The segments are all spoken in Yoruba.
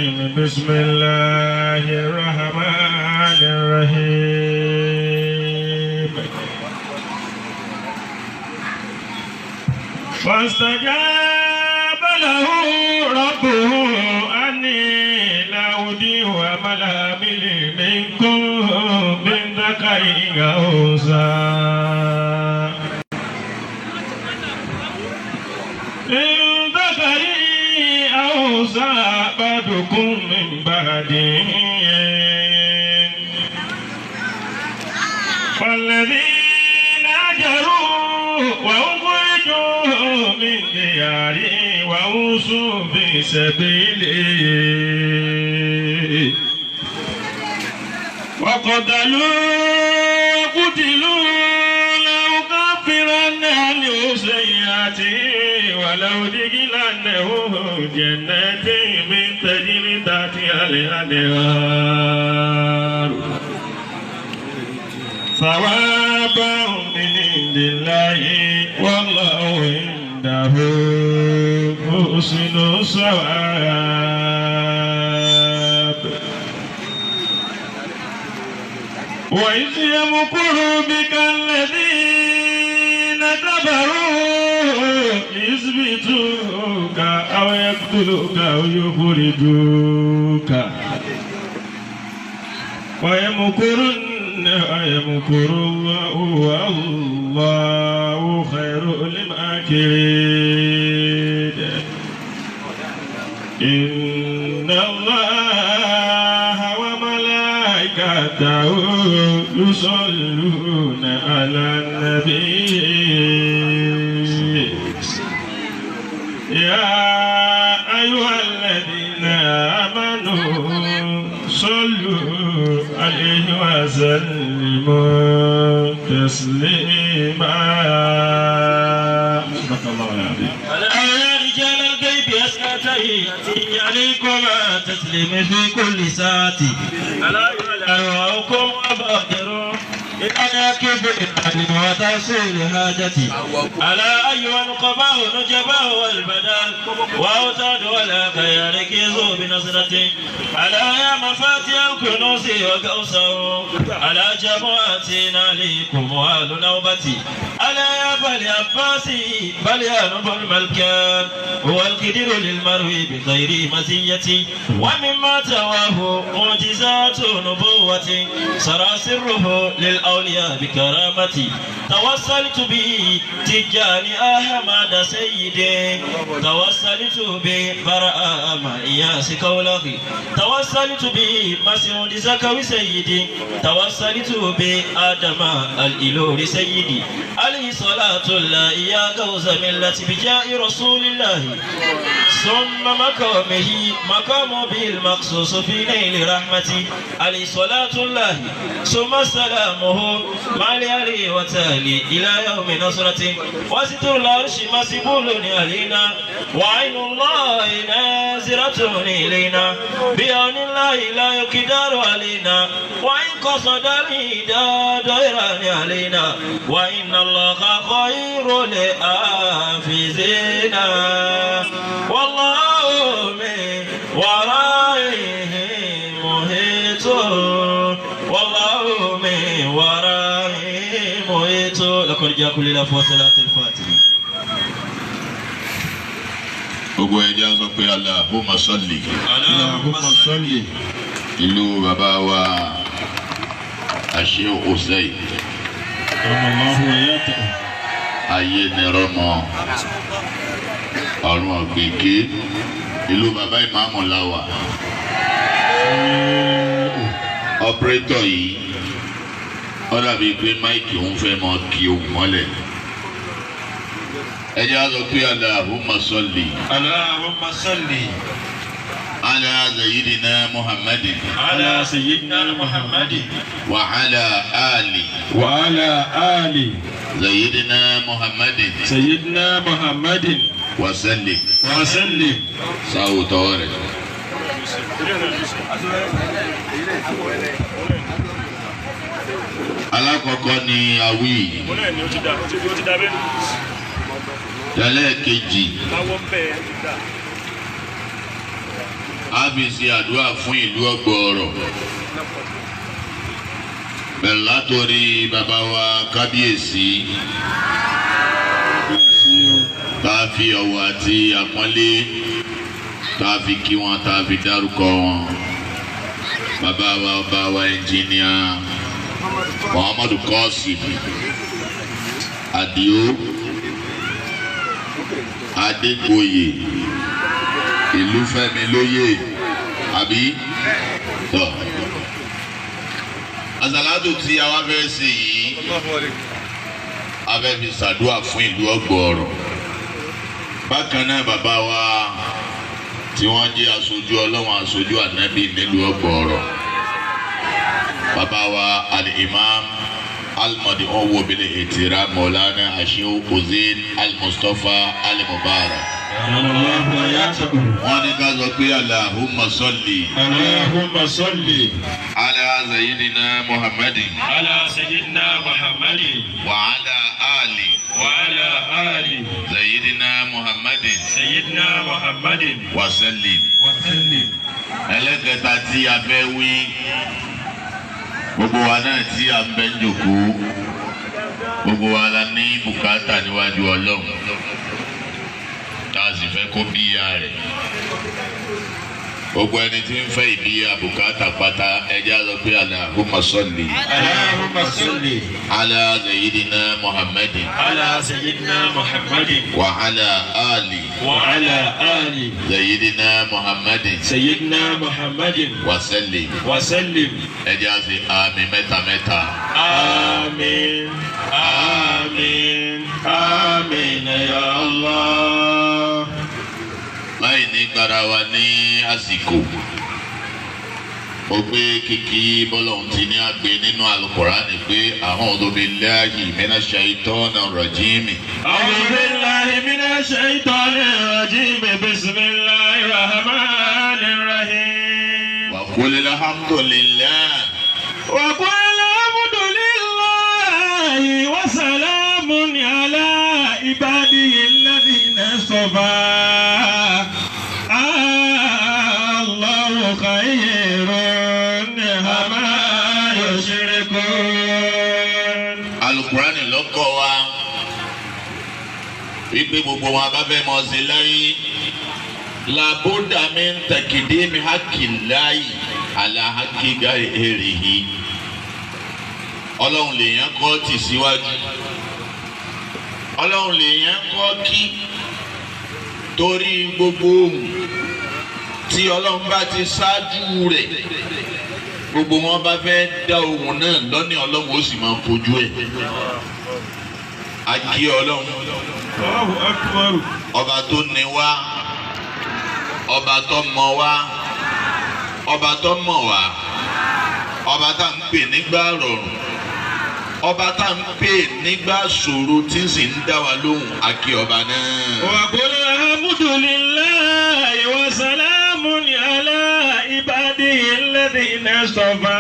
الرجيم بسم الله الرحمن الرحيم فاستجاب له ربه أني لا أضيع عمل عامل منكم من ذكر أو أنثى بعضكم من بعد فالذين هاجروا وأخرجوا من ديارهم وأوصوا في سبيله وقتلوا لأكفرن عنهم سيئاتهم ولأدخلنهم جنات من تجري تحتها الأنهار ثوابا من عند الله والله عنده حسن الثواب وإذ يمكر بك الذين كفروا يثبتوك أو يقتلوك أو يخرجوك ويمكر الله والله خير الماكرين إن الله وملائكته يصلون على النبي يا أيها الذين آمنوا صلوا عليه وسلموا تسليما صدق الله العظيم يا رجال الغيب أسنى تحياتي عليكم تسليم في كل ساعة ألا يعلمكم وبادروا إلى كبر وتحصيل حاجتي ألا أيها القباء نجباء والبدال وأوتاد ولا خيار كيزوا بنصرتي ألا يا مفاتيح الكنوز وكوثر ألا جمعتنا عليكم وأهل نوبتي ألا يا بني عباسي بليان بن ملكان هو القدير للمروي بغير مزيتي ومما تواه معجزات نبوتي سرى سره للأولياء بكرامتي توسلت به تجاني أحمد سيدي توسلت به براء إياس كولغي توسلت به مسعود زكوي سيدي توسلت به آدم الإلوري سيدي عليه صلاة الله يا غوث ملة بجاء رسول الله ثم مقام به المخصوص في نيل رحمتي عليه صلاة الله ثم سلامه مع اليالي وتالي إلى يوم نصرتي وستر العرش مسبول علينا وعين الله نازرة إلينا بعون الله لا يقدر علينا وإن قصد الهدى دائرا علينا وإن الله خير لآفزنا والله من ورائه محيط والله من ورائه محيط لقد جاء كل الأفواه صلاة الفاتحة. Gbogbo ẹja sọ pé Allahumma salli. Allahumma salli. Ìlú bàbá wa Sheikh Hussein. Allahu yata. Ayé nìrọ̀mọ́. Ọ̀run ọ̀gbìnkì. Ìlú bàbá ìmáàmù làwà. Ọ̀pẹ́rẹ́tọ̀ yìí. Ó dàbí pé máìkì òun fẹ́ mọ kí òun mọ́lẹ̀. ẹjẹ́ á sọ pé Allahumma salli. Allahumma salli. ala sayyidina Muhammadin. ala sayyidina Muhammadin. wa ala ali. sayyidina Muhammadin. Sayyidina Muhammadin. wa sallim. sáwù tọwọ́ rẹ̀. alákọ̀ọ́kọ́ ni awi. Tẹ́lẹ̀ kejì. A fi ṣe àdúrà fún ìlú ọgbọọrọ bẹ̀rẹ̀ látòrí bàbá wa kábíyèsí tá a fi ọ̀wọ̀ àti àpọ́nlé tá a fi kí wọn tá a fi dárúkọ wọn bàbá wa ọba wa ẹnjìníà Muhammadu Qasim Adio Adégoyè Ìlúfẹ́mi lóyè àbí tọ́ àsàlátù tí a wá fẹ́ ṣe yìí a fẹ́ fi ṣàdúrà fún ìlú ọgbọọrọ bákan náà bàbá wa tí wọ́n jẹ́ aṣojú ọlọ́run aṣojú ànábì nílùú ọgbọọrọ bàbá wa al-imam al-madi ọwọ́ bílẹ̀ ètìrá Maulana Ashew Hussein al-Mustapha al-Mubarak. wọ́n ní ká sọ pé Allahumma salli. Allahumma salli. ala sayyidina Muhammadin. Ala sayyidina Muhammadin. wa ala ali. وعلى آل سيدنا محمد سيدنا محمد وسلم. ẹlẹ́kẹta tí a fẹ́ wí gbogbo wa náà tí a bẹ́ ń jòkó gbogbo wa la ní bùkátà níwájú Ọlọ́run tá a sì fẹ́ kó bíyà rẹ̀ gbogbo ẹni tí ń fẹ́ ìbíyà bùkátà pátá ẹjẹ́ àlọ́ pé Allahumma salli. Allahumma salli. ala sayyidina Muhammadin. Ala sayyidina Muhammadin. wa ala ali. Wa ala ali sayyidina Muhammadin. sayyidina Muhammadin. wa sallim. Wa sallim. ẹjẹ́ àti àmín mẹ́ta mẹ́ta. Amin. Amin. Amin ya Allah. láì ní gbára wa ní àsìkò mo gbé kìkì bọ́lọ̀hún ti ní àgbé nínú Al-Qur'ani pé a'udhu billahi minash shaitonir rajim. A'udhu billahi minash shaitonir rajim. Bismillahir rahmanir rahim. wa qul alhamdulillah. Wa qul alhamdulillahi wa salamun ala ibadihi alladhina istafa. Allahu khayrun amma yushrikun. Al-Qur'ani lọ́kọ̀ wa wípé gbogbo wọn bá fẹ́ mọ̀ sí láyé làbúdà min takidimi haqqillahi ala haqqi ghairihi. Ọlọ́run lèèyàn kọ́ tì síwájú Ọlọ́run lèèyàn kọ́ kí torí gbogbo ohun tí Ọlọ́run bá ti ṣáájú rẹ̀ gbogbo wọn bá fẹ́ dá ohun náà lọ́ní Ọlọ́run ó sì máa fojú ẹ̀. a kí Ọlọ́run Allahu akbar. ọba tó ní wá ọba tó mọ̀ wá ọba tó mọ̀ wá ọba tá ń pè nígbà rọrùn ọba tá ń pè nígbà ṣòro tí ń sì ń dá wa lóhùn a kí ọba náà. Wa qul alhamdulillahi wa salamun ala ibadihi alladhina istafa.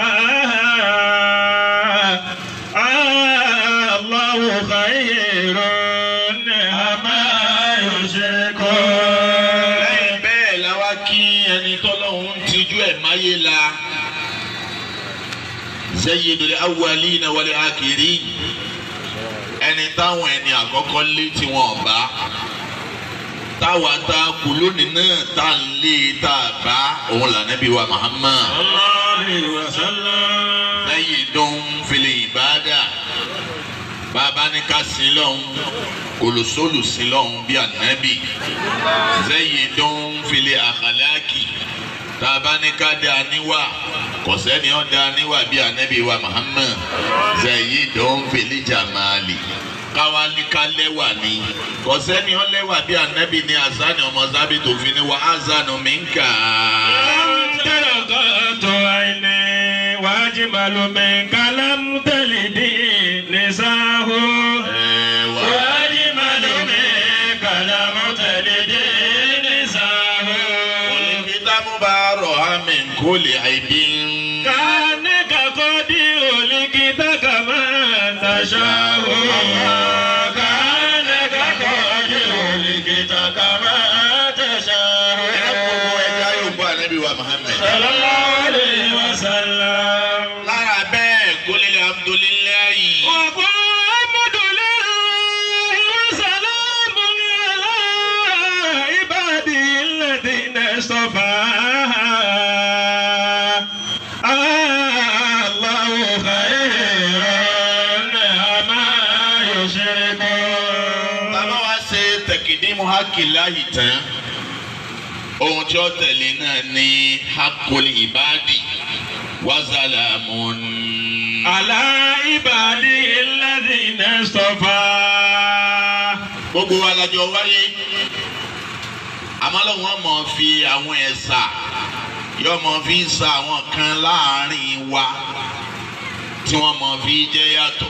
Allahu khayrun amma yushrikun. lẹ́yìn bẹ́ẹ̀ la wá kí ẹni tọ́lọ́hún tijú ẹ̀ máyé la. Sayyidul awwalina wal akhirin ẹni táwọn ẹni àkọ́kọ́ lé tí wọ́n bá táwa tá a kú lónìí náà tá a lé tá a bá òun l'Ànábì wa Muhammad. Sallallahu alaihi wasallam. Sayyidun fil ibada bàbá ní ká sin lọ́hún kòlòsólù sin lọ́hún bí Ànábì. Sayyidun fil akhlaqi tàbá ní ká dá níwà kọ̀sẹ́ni ọ̀ dá níwà bí Ànábì wa Muhammad. Sayyidun fil jamali káwálí ká lẹ́wà ni kọ̀sẹ́ni ọ̀ lẹ́wà bí Ànábì ní Hasani ọmọ sábì tó fi ní wa azanu minka. Tẹ̀lẹ̀kọ́tò àìní wájibàlù minka lámútẹ̀lìdì nìsáhù. Wájibàlù minka lámútẹ̀lìdì nìsáhù. Olùkítàmú bá rọ̀ àmì kó lè àìbí. Kánẹ́kà kọ́ dí olùkítà kàmá tàṣàhù. Kánẹ́kà kọ́ dí olùkítà kàmá tàṣàhù. Ànábì wa Muhammad. sallallahu alayhi wa sallam. lára bẹ́ẹ̀ qulil hamdulillahi. wa qul alhamdulillahi wa salamun ala ibadihi alladhina istafa. Allahu khayrun amma yushrikun. bàbá wa ṣe tẹ̀kídìmù hakilahi tán. ohun tí ó tẹ̀lé náà ní hakul ibadi wa zalamun. Ala ibadihi alladhina istafa. gbogbo wa lájọ wáyé àmọ́ lọ́wọ́ mọ̀ fi àwọn ẹ̀sà yóò mọ̀ fi sa àwọn kan láàrin wa tí wọ́n mọ̀ fi jẹ́ yàtọ̀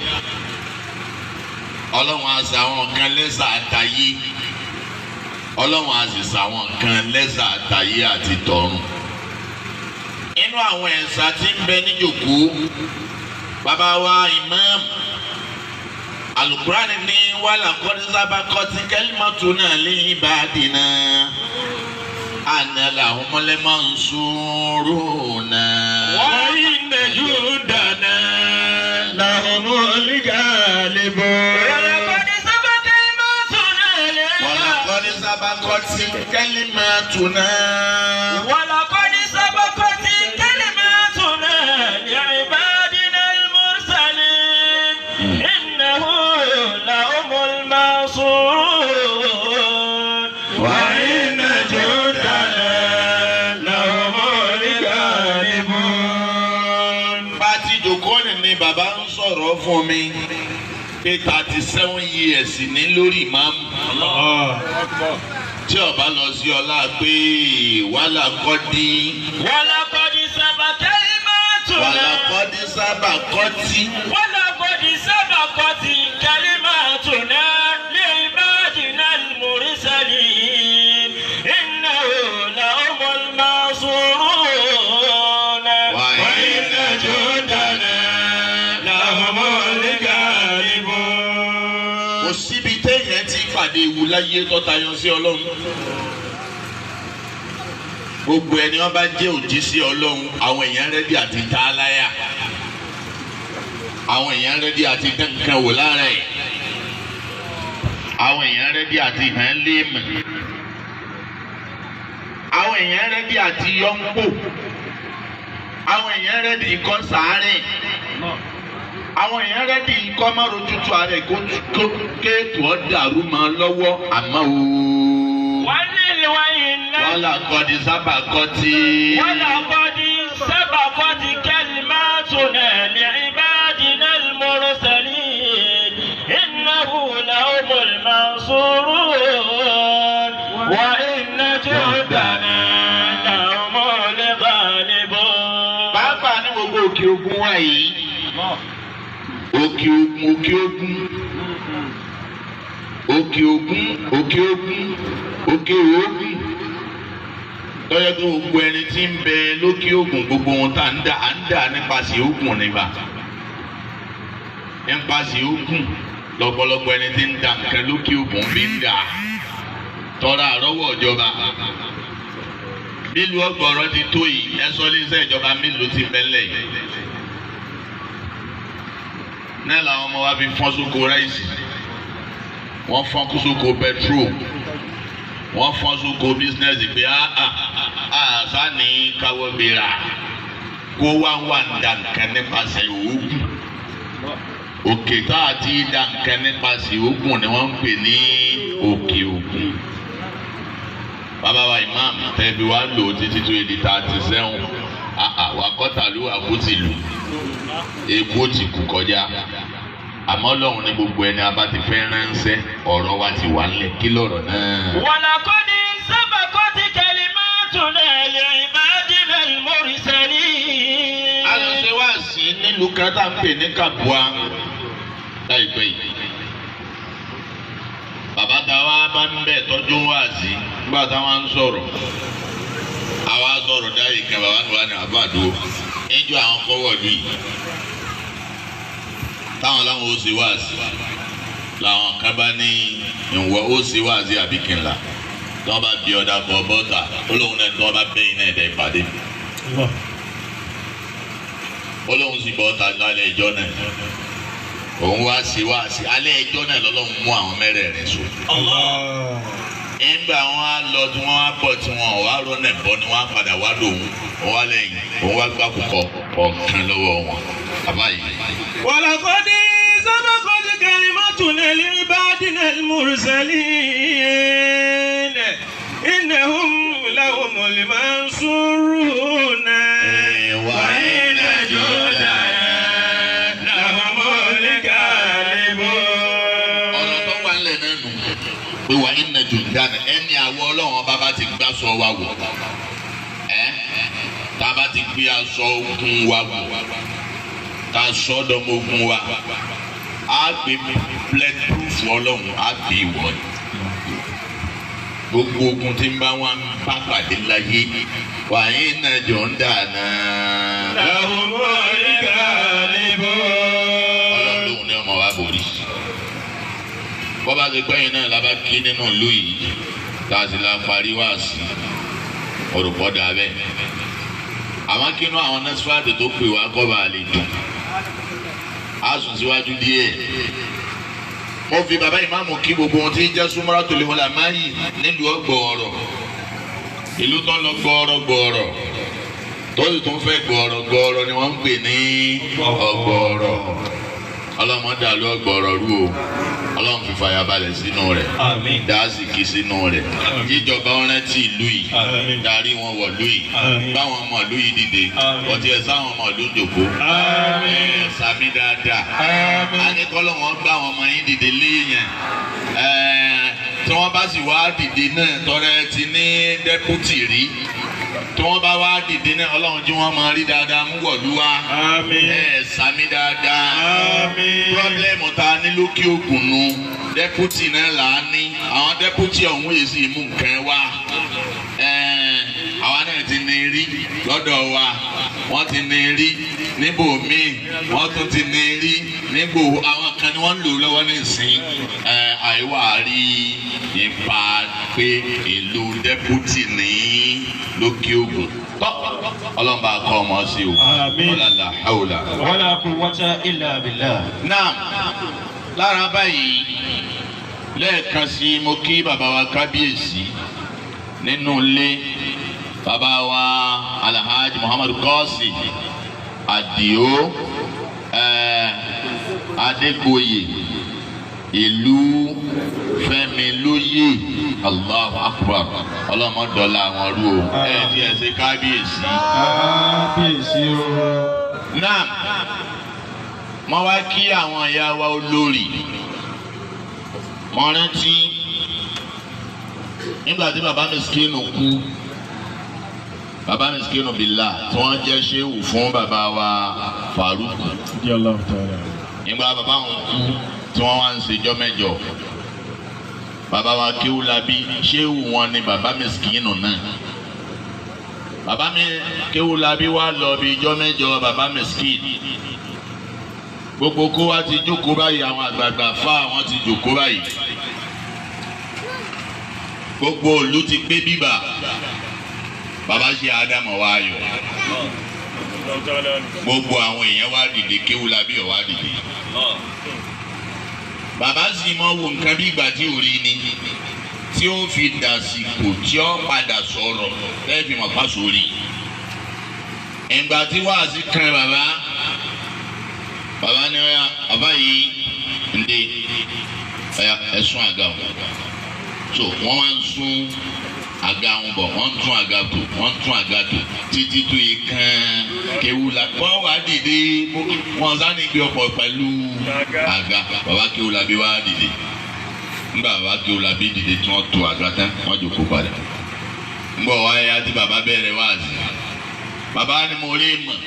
ọlọ́run á sa àwọn kan lẹ́sà àtàyé ọlọ́run á sì sa àwọn kan lẹ́sà àtàyé àti tọ̀run. inú àwọn ẹ̀sà tí ń bẹ níjòkó bàbá wa imam alukurani ní wàhálà kọ́dísábà kọ́tí kẹ́límọ́tò náà lè bá a dènà àná làwọn mọ́lẹ́mọ́ ń sọ̀rọ̀ náà. Wa inna jundana lahumul ghalibun. wàhálà kọ́dísábà kọ́tí kẹ́límọ́tò náà. ولقد سبقت كلماتنا لعبادنا المرسلين إنه لهم المنصورون وإن جندنا لهم الغالبون. bá a ti jòkó ni bàbá ń sọ̀rọ̀ fún mi pé 37 years ní lórí ìmáàmù. tí ọba lọ sí ọlá pé wàhálà kọ́ dín. ولقد سبقت كلماتنا ولقد سبقت ولقد سبقت كلماتنا لعبادنا المرسلين إنه لهم المنصورون وإن جندنا لهم الغالبون. kò síbi téèyàn ti pàdé ewu láyé tó tayọ sí ọlọ́run. gbogbo ẹni wọn bá jẹ́ òjíṣẹ́ ọlọ́run àwọn èèyàn rẹ́dí àti tá a láyà àwọn èèyàn rẹ́dí àti dẹ́nkan wò lára ẹ̀ àwọn èèyàn rẹ́dí àti hàn léèmọ̀ àwọn èèyàn rẹ́dí àti yọ̀ǹpò àwọn èèyàn rẹ́dí ikọ́ sàárẹ̀ àwọn èèyàn rẹ́dí ikọ́ márùn tútù ààrẹ kó kéètò ọ̀ dàrú mọ́ lọ́wọ́ àmọ́ ooo. ولقد سبقت ولقد سبقت كلماتنا لعبادنا المرسلين إنه لهم المنصورون وإن جندنا لهم الغالبون. bàbá ní gbogbo òkè ogun wa yìí òkè ogun lọ́yọ́ tó gbogbo ẹni tí ń bẹ lókè ogun gbogbo wọn tá à ń dà nípasẹ̀ ogun nígbà nípasẹ̀ ogun lọ́pọ̀lọpọ̀ ẹni tí ń da nǹkan lókè ogun bí ń dà tọ́ra àrọ́wọ́ ìjọba bílùú ọgbọ̀rọ̀ ti tó yìí ẹ sọ léṣẹ́ ìjọba mélòó ti bẹ́lẹ̀ yìí náà làwọn ọmọ wa fi fọ́n sóko ráìsì wọ́n fọ́n sóko pẹtrol wọ́n fọ́n sóko bísínẹ́sì pé sani káwọ́ bìrà kó wá ń da nǹkan nípasẹ̀ òògùn òkè tá a ti da nǹkan nípasẹ̀ òògùn ni wọ́n ń pè ní òkè ògùn. bàbá wa imam tẹ̀bi wa lò títí tó di 37 wà kọ́tàlú àkótìlù èkó ti kú kọjá àmọ́ lọ́hùn ní gbogbo ẹni a bá ti fẹ́ ránṣẹ́ ọ̀rọ̀ wa ti wà nílẹ̀ kí lọ̀rọ̀ náà. ولقد سبقت كلماتنا لعبادنا المرسلين. a lọ ṣe wá sí nílùú kan tá à ń pè ní Kabua láìpẹ́ yìí. bàbá táwa bá ń bẹ̀ tọ́jú wá sí nígbà táwọn ń sọ̀rọ̀ àwa sọ̀rọ̀ dáyìí kan bàbá tó wà ní àbàdo níjọ́ àwọn kọ́wọ́ lù yìí táwọn láwọn ó ṣe wá sí làwọn kan bá ní ìwọ ó ṣe wá sí àbíkínlá tọ́ bá bí ọ̀dà bọ̀ bọ́tà olóhùn náà tọ́ bá bẹ́yìn náà ẹ̀dẹ̀ ìpàdé olóhùn sì bọ́tà lálẹ́ ẹjọ́ náà òun wá sí alẹ́ ẹjọ́ náà lọ́lọ́run mú àwọn mẹ́rẹ̀ẹ̀rin so. nígbà wọn á lọ tí wọn á bọ̀ tí wọn ò wá rọ́nà ẹ̀bọ ni wọn á padà wá lòun òun wá lẹ́yìn òun wá gbà kúkọ ọ̀kan lọ́wọ́ wọn bàbá yìí. ولقد سبقت كلمتنا لعبادنا المرسلين إنهم لهم المنصورون وإن جندنا لهم الغالبون. ọ̀rọ̀ tó wà lẹ̀ náà nù pé wà inna jundana ẹni àwọ̀ ọlọ́run ọba bá ti gbá sọ wa wọ̀ tá a bá ti gbé aṣọ ogun wa wọ̀ tá a sọ ọdọmọ ogun wa á gbé bulletproof ọlọ́run á gbé wọ̀ gbogbo ogun tí ń bá wọn bá pàdé láyé wà inna jundana lahumul ghalibun. ọlọ́run lòun ní ọmọ wa borí. bọ́bá ti gbẹ̀yìn náà la bá kí nínú ìlú yìí tá a sì la parí wá sí orúkọ dà bẹ́ẹ̀. àwọn kínú àwọn nẹ́sífàdì tó pè wá kọ́ba àlè dùn á sùn síwájú díẹ̀. mo fi bàbá ìmáàmù kí gbogbo ohun tí ń jẹ́ Sumratul Ulama nílùú ọgbọ̀ọ̀rọ̀ ìlú tó ń lọ gbọ̀ọ̀rọ̀ tó sì tún fẹ́ gbọ̀ọ̀rọ̀ ni wọ́n ń pè ní ọgbọ̀ọ̀rọ̀ ọlọ́mọdé àlọ́ ọgbọ̀ọ̀rọ̀ rú o ọlọ́run fi fàyàbalẹ̀ sínú rẹ̀ dáàsìkì sínú rẹ̀ jíjọba rántí ìlú yìí darí wọn wọ̀ ìlú yìí báwọn ọmọ ìlú yìí dìde ọtí ẹ̀ sáwọn ọmọ ìlú jòkó sàmì dáadáa akẹ́kọ̀ọ́ wọn gbá àwọn ọmọ yín dìde léèyàn tí wọ́n bá sì wá dìde náà tọrẹ ti ní dẹ́pútì rí tí wọ́n bá wá dìde náà ọlọ́run jí wọ́n máa rí dáadáa mú wọ̀lú wa sàmì dáadáa pírọ́blẹ́mù ta ní lókè ògùn nu dẹ́pútì náà là á ní àwọn dẹ́pútì ọ̀hún yìí sì mú nǹkan wá àwa náà ti ní rí lọ́dọ̀ wa wọ́n ti ní rí níbòmíì wọ́n tún ti ní rí nígbò àwọn kan ni wọ́n ń lò lọ́wọ́ nísìn àìwá rí ipa pé èlò dẹ́pútì ní lókè ògùn ọlọ́mọba kọ́ ọmọ sí o wala hawla wala quwwata illa billah. náà lára báyìí lẹ́ẹ̀kan sí mo kí bàbá wa kábíyèsí nínú ilé bàbá wa Alhaji Muhammadu Qasi Adio Adégoyè ìlú Fẹ́mi lóyè Allahu Akbar ọlọ́mọdọ́là àwọn rú o tí ẹ ṣe kábíyèsí. kábíyèsí o. náà mo wá kí àwọn ìyá wa olórí mo rántí nígbà tí bàbá Miskinu kú bàbá Miskinu Billah tí wọ́n jẹ́ ṣéwù fún bàbá wa Faruku nígbà bàbá wọn kú tí wọ́n wá ń ṣèjọ́ mẹ́jọ bàbá wa Kéwúlábí ṣéwù wọn ni bàbá Miskinu náà bàbá mi Kéwúlábí wá lọ bí ijọ́ mẹ́jọ bàbá Miskinu gbogbo kó wa ti jókòó báyìí àwọn àgbààgbà fá àwọn ti jókòó báyìí gbogbo òlu ti gbé bíbà bàbá ṣe Ádámù wá yọ gbogbo àwọn èèyàn wá dìde Kéwúlábí ó wá dìde bàbá sì mọ wo nǹkan bí ìgbà tí ò rí ni tí ó fi dàsìkò tí ó padà sọ̀rọ̀ bẹ́ẹ̀ fi mọ̀ pàṣọ rí ìgbà tí wàásù kan bàbá ní ọ̀yà bàbá yìí ǹdẹ ọ̀yà ẹ̀sùn àga o so wọ́n wá ń sún àga wọn bọ̀ wọ́n ń tún àga tó wọ́n ń tún àga tó títí tó yẹ kán Kéwúlábí wọ́n wá dìde wọ́n sá ní gbé ọkọ̀ pẹ̀lú àga bàbá Kéwúlábí wá dìde nígbà bàbá Kéwúlábí dìde tí wọ́n tó àga tán wọ́n jókòó padà nígbà wáyé àti bàbá bẹ̀rẹ̀ wáàsí bàbá ni mo rí mọ̀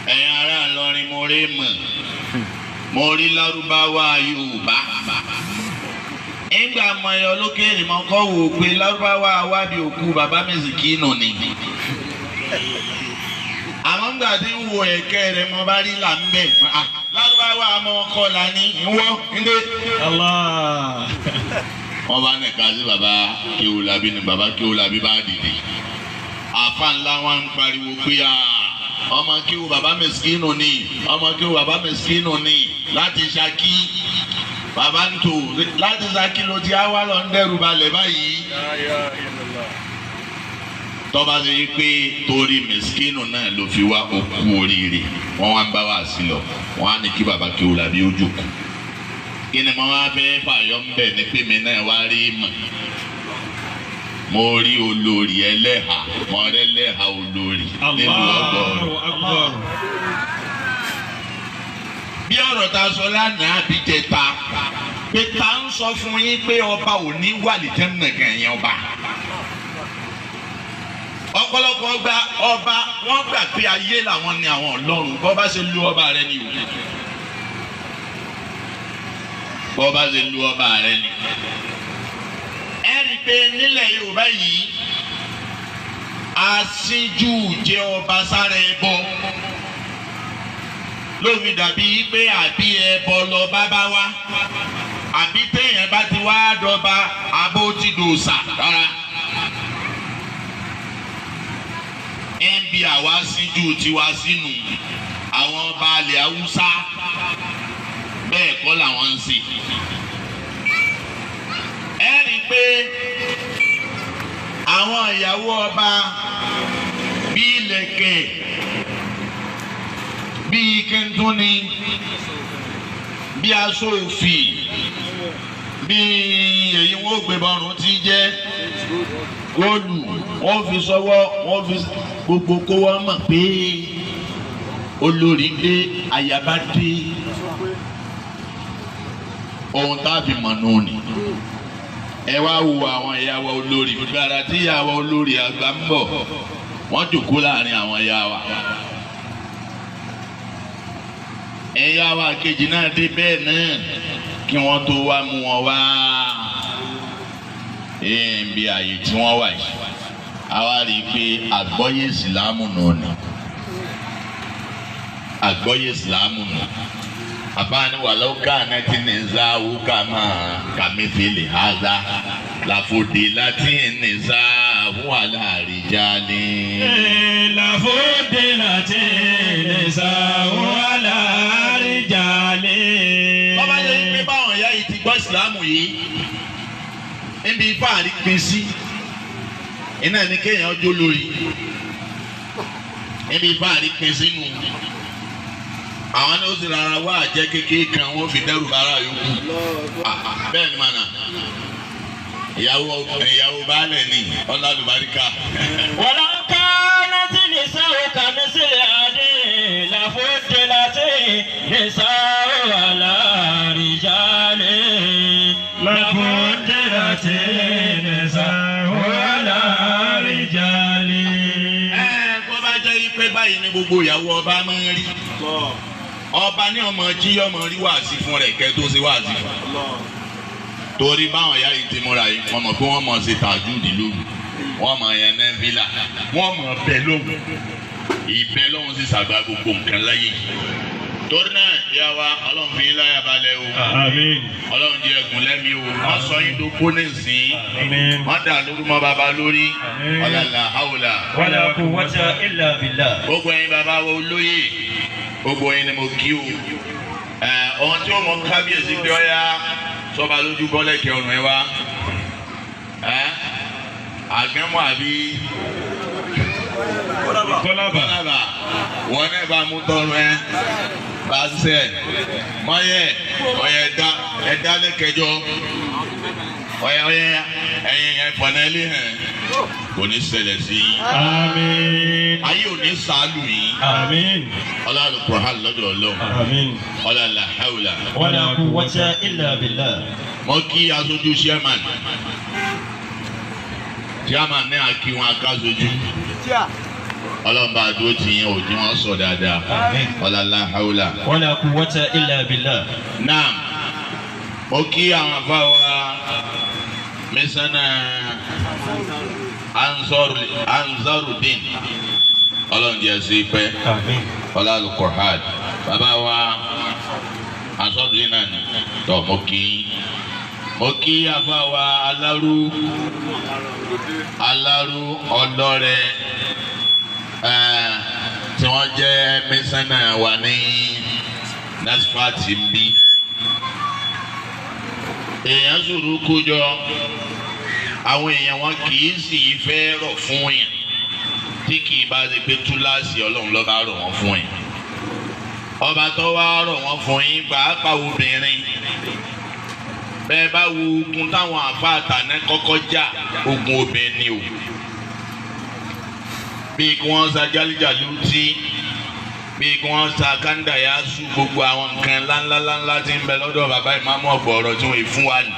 ẹ̀yin ará Ìlọrin mo rí mọ̀ mo rí Lárúbáwá Yorùbá nígbà mọ ẹyọ lókèrè mọ kọ́ wò pé Lárúbáwá wádìí òkú bàbá Miskinu ni àmọ́ ńgbà tí ń wo ẹ̀kẹ́ rẹ̀ mo bá rí là ń bẹ̀ Lárúbáwá ọmọ ọkọ là ní ìwọ ndé wọ́n bá nìkan sí baba Kéwúlábí ni baba Kéwúlábí bá dìde àfa ńlá wọn ń pariwo pé ọmọ Kéwú baba mẹsìkínù ni ọmọ Kéwú baba mẹsìkínù ni láti Ṣakí baba ń tò láti Ṣakí ló ti á wá lọ ń dẹ́rù balẹ̀ báyìí tọ́ba ṣe yí pé torí mẹsìkínù náà ló fi wá okú oríire wọ́n wá ń bá wá sí lọ wọ́n á ní kí baba Kéwúlábí ó jókòó kí ni mo wá fẹ́ fàyọ́ ń bẹ̀ ní pé mi náà wá rí mọ̀ mo rí olórí ẹlẹ́hà mo rí ẹlẹ́hà olórí nílùú ọgbọ̀n. bí ọ̀rọ̀ ta sọ lánàá àbí jẹta pé ta ń sọ fún yín pé ọba ò ní wà lìjẹ́ nàgàn yẹn ọba. ọ̀pọ̀lọpọ̀ ọba wọ́n gbà pé ayé làwọn ni àwọn ọlọ́run bọ́ bá ṣe lu ọba rẹ ni o. bọ́ bá ṣe lu ọba rẹ ni. ẹ rí i pé nílẹ̀ Yorùbá yìí aṣíjú jẹ́ ọba sára ẹbọ lómi dàbí pé àbí ẹbọ lọ bá wá àbí téèyàn bá ti wá dọba abó ti dòòṣà rárá. ẹ ń bi àwa síjú tiwa sínú àwọn baálẹ̀ Haúsá bẹ́ẹ̀ kọ́ làwọn ń ṣe. ẹ rí i pé àwọn ìyàwó ọba bí ìlẹ̀kẹ̀ bí kẹ́ńtúnì bí aṣọ òfì bí èyí wọn ò gbé bọ́rùn tí jẹ́ góòlù wọ́n fi sọ́wọ́ wọ́n fi gbogbo kó wọ́n mọ̀ pé olórí dé àyàbá dé ohun tá a fi mọ̀ nù ni. ẹ wá wo àwọn ìyàwó olórí gbàrà tí ìyàwó olórí àgbà ń bọ̀ wọ́n jòkó láàrin àwọn ìyá wa. ẹ̀yà wa kejì náà dé bẹ́ẹ̀ náà kí wọ́n tó wá mú wọn wá bí ààyè tí wọ́n wà yìí. àwa rí i pé àgbọ́yé ìsìlámù nù ni àgbọ́yé ìsìlámù nù. Abani walau kana tinizawu kama kamithili hadha lafudilati nizawu ala rijali. Lafudilati nizawu ala rijali. Bàbá yẹ pé báwọn ìyá yìí ti gbọ́ ìsìlámù yìí níbi fáàrí pín sí iná ní kéèyàn jó lórí níbi fáàrí pín sínú. Àwọn ní ó sì rárá wá àjẹ́ kékeré kan wọ́n fi dẹ́rù bára yòókù. Bẹ́ẹ̀ ni mànà ìyàwó baálẹ̀ ni ọlọ́lùbáríkà. Wàlá kanati nisa'u kamithli adi lafudilati nisa'u ala rijali. Lafudilati nisa'u ala rijali. Kó bá jẹ́ pé báyìí ni gbogbo ìyàwó ọba máa ń rí. Ọba ní ọmọ jí ọmọ rí wáàsí fún rẹ̀ kẹ́ tó ṣe wáàsí fún. Torí báwọn ìyá yìí ti múra yìí wọ́n mọ̀ pé wọ́n mọ̀ ṣe tàjúdì lóru wọ́n mọ̀ yẹn nẹ́fìlà wọ́n mọ̀ bẹ̀ lóhùn ìbẹ̀ lóhùn sì ṣàgbà gbogbo nǹkan láyé. Torí náà ìyá wa Ọlọ́run fi yín láyà balẹ̀ o. Àmín. Ọlọ́run di ẹ̀gùn lẹ́mí o. Wọ́n sọ yín tó kó ní ìsín. Àmín. Wọ́n dà lórí mọ́ bàbá lórí. Àmín. Ọ̀làlà haúlà. Wala quwwata illa billah. Gbogbo ẹ̀yin bàbá wa olóyè gbogbo yín ni mo kí o. Ohun tí ó mọ kábíyèsí pé ọ̀yá sọba lójú bọ́lẹ̀ kẹ ọ̀run ẹ wá. Àgbẹ̀mọ̀ àbí kọ́lábà wọ́n náà bá mú tọrùn ẹ bá ṣiṣẹ́ mọ́yẹ̀ ọ̀yẹ̀ ẹ̀dá lẹ́kẹjọ ọ̀yẹ̀ ẹ̀yìn ẹ̀fọ̀nẹ́lì hàn kò ní ṣẹlẹ̀ sí i. Àmín. Ayé ò ní sàálù yìí. Àmín. Ọlọ́run Kùránì lọ́dọ̀ Ọlọ́run. Àmín. Ọlọ́run hawla. Wala quwwata illa billah. Mo kí aṣojú chairman. Chairman ní àkí wọn akáṣojú. Ọlọ́run bá dúró tì yín òjì wọn sọ dáadáa. Àmín. Ọlọ́run hawla. Wala quwwata illa billah. Naam. Mo kí àwọn afáwa mẹ́sánná Ansarudin. Ọlọ́run jẹ́ sí pẹ́. Àmín. Ọlọ́run Kùránì. Bàbá wa Ansarudin náà ni tọ́ mo kí mo kí àfáwà alárú ọlọ́rẹ tí wọ́n jẹ́ mẹ́sánà wà ní NASFAT ń bí. èèyàn sòrò kójọ àwọn èèyàn wọn kì í sì fẹ́ rọ̀ fún yẹn tí kì í bá ṣe pé túláàsì ọlọ́run ló bá rọ̀ wọ́n fún yẹn. ọba tó wá rọ̀ wọ́n fún yín pàápàá obìnrin bẹ́ẹ̀ bá wo ogun táwọn àfáàtà náà kọ́kọ́ jà ogun obìnrin ni o. bí kí wọ́n sa jálíjàlú tí bí kí wọ́n sa kándáyàsù gbogbo àwọn nǹkan ńláńláńlá tí ń bẹ lọ́dọ̀ bàbá ìmáàmù ọ̀gbọ̀ọ̀rọ̀ tí wọ́n fún wa nì.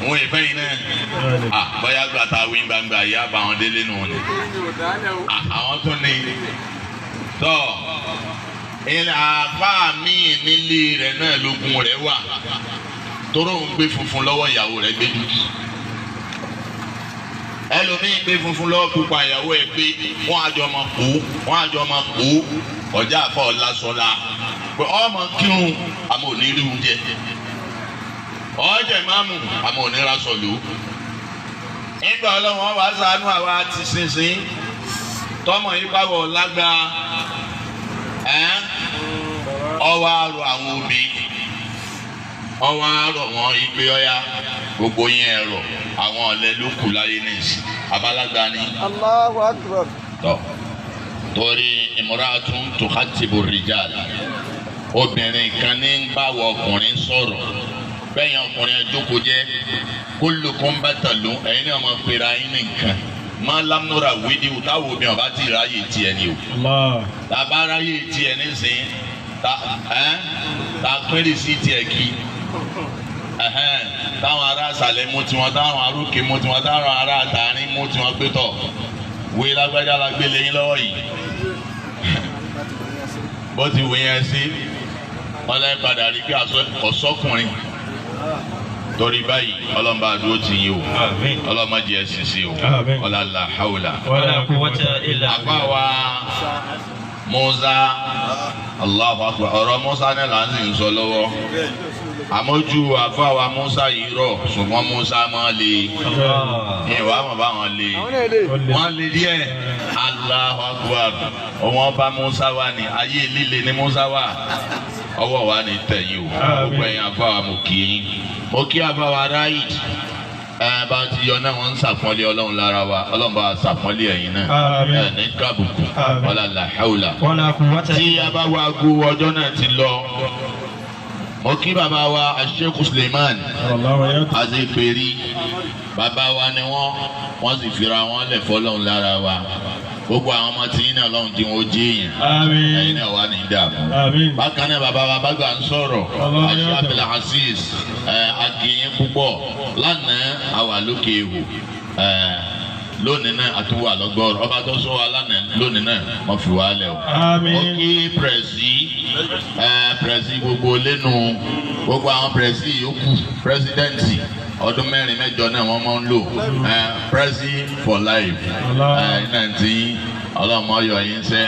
wọ́n ìfẹ́ yìí náà bóyá gbàtà wí gbangba yìí àbàwọn délé nù ni. àwọn tó ní tọ́ àfáà míì nílé rẹ̀ náà lógun rẹ̀ wà tóró ń gbé funfun lọ́wọ́ ìyàwó rẹ̀ gbé dúdú. ẹlòmíì gbé funfun lọ́wọ́ pupa ìyàwó ẹ̀ gbé wọ́n àjọ ọmọ kó ọjà àfọ ọ̀làsọ̀la pé ọmọ kírun àmọ́ òní rí oúnjẹ ọjà ìmáàmù àmọ́ òní rasọ̀lú. nígbà ọlọ́wọ́n wàá ṣàánú àwa ti sinsin tọmọ yìí bá wọ̀ lágbá ọwọ́ àrò àwọn òbí ọwọ́ àrò wọn ìgbé ọ̀yá gbogbo yẹn ẹ̀rọ àwọn ọ̀lẹ́ ló kù láyé nìyí abálágbá ni. Allahu Akbar. tọ́ torí imra'atun tukhatibu rijal obìnrin kan ní ń báwọ ọkùnrin sọ̀rọ̀ bẹ́ẹ̀ ọkùnrin ẹjọ́kọ̀ jẹ́ kullukum batalun ẹ̀yin náà máa pera yín nìkan máa lámúra wíìdíò táwọn obìnrin ọba ti ráyè tiẹ̀ ni o. tàbá ráyè tiẹ̀ nísìnyí ta pínlẹ̀ sí tiẹ̀ kí táwọn ará àṣàlẹ̀ mú tiwọn táwọn arókè mú tiwọn táwọn ará àtàrin mú tiwọn gbé tọ̀ wé lágbájá la gbé lẹ́yìn lọ́wọ́ yìí bó ti wé yẹn sí ọlọ́yin padà rí pé ọ̀sọ́kùnrin torí báyìí ọlọ́mọba àdúró ti yí o ọlọ́mọ jẹ́ ẹ̀sìn sí o ọlọ́lá haúlà. àbáwa Mùsá Allahu Akbar ọ̀rọ̀ Mùsá náà là ń sì ń sọ lọ́wọ́ àmójú àfáwa Mùsá yìí rọ̀ ṣùgbọ́n Mùsá máa le ìwà mọ̀ bá wọn le wọ́n le díẹ̀ Allahu Akbar wọ́n bá Mùsá wà ní ayé líle ní Mùsá wà ọwọ́ wa ní tẹ̀yìn o gbogbo ẹ̀yin àfáwa mo kí yín mo kí àfáwa ráyìd bá ti yọ náà wọ́n ń sàpọ́nlé ọlọ́run lára wa ọlọ́run bá wa sàpọ́nlé ẹ̀yin náà ní kábùkù wala la haula tí a bá wá go ọjọ́ náà ti lọ mo kí bàbá wa Sheikh Suleiman Azeferi bàbá wa ni wọ́n sì fira wọn lẹ̀ fọlọ́run lára wa gbogbo àwọn ọmọ tí yín náà lọ́hùn tí wọ́n jẹ́ èèyàn ẹ̀yin náà wà ní ìdààmú. bákan náà bàbá wa bàgbà ń sọ̀rọ̀ Aṣọ Abdulaziz akínyìn púpọ̀ lánàá àwà lókè èhò lónìí náà àtúwà lọ́gọ́rọ̀ ọba tó sọ wa lánàá lónìí náà wọ́n fi wá lẹ̀ o. ó kí pẹ̀sì gbogbo lẹ́nu gbogbo àwọn pẹ̀sì yòókù pírẹsidẹ́ǹtì ọdún mẹ́rin mẹ́jọ náà wọ́n máa ń lò presi for life iná tí ọlọ́mọ yọ yín sẹ́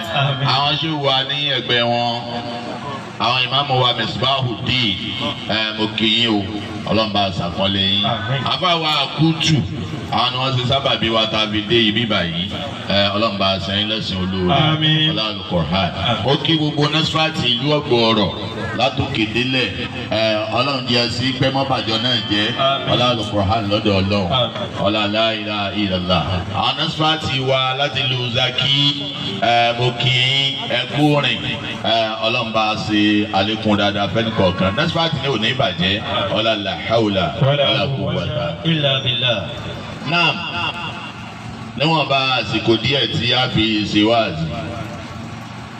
àwọn ṣì wà ní ẹgbẹ́ wọn àwọn ìmáàmù wa Misbahudeen mo kí yín o ọlọ́mọba àṣàkọlé yín àfàwà kútù àwọn ni wọ́n ti sábà bí wa ta fi dé ibi báyìí ọlọ́mọba àṣẹyìn lẹ́sìn olóore ọlọ́ọ̀lùkọ̀ọ́hán ó kí gbogbo NASFAT ìlú ọ̀gbọ̀ọ̀rọ̀ látòkè délẹ̀ ọlọ́run jẹ́ sí pẹ́mọ́bàjọ́ náà jẹ́ ọlọ́ọ̀lùkọ̀ọ́hán lọ́dọ̀ ọlọ́run ọlọ́lá ilaha illallah àwọn NASFAT wa láti lu Zaki mo kí ẹkú rìn ọlọ́mọba ṣe àlékún dáadáa fẹ́ni kọ̀ọ̀kan NASFAT ní òní ìbàjẹ́ ọlọ́lá haúlà ọlọ́lá quwwata illa billah. Naam níwọ̀n bá àsìkò díẹ̀ tí a fi ṣe wáàzì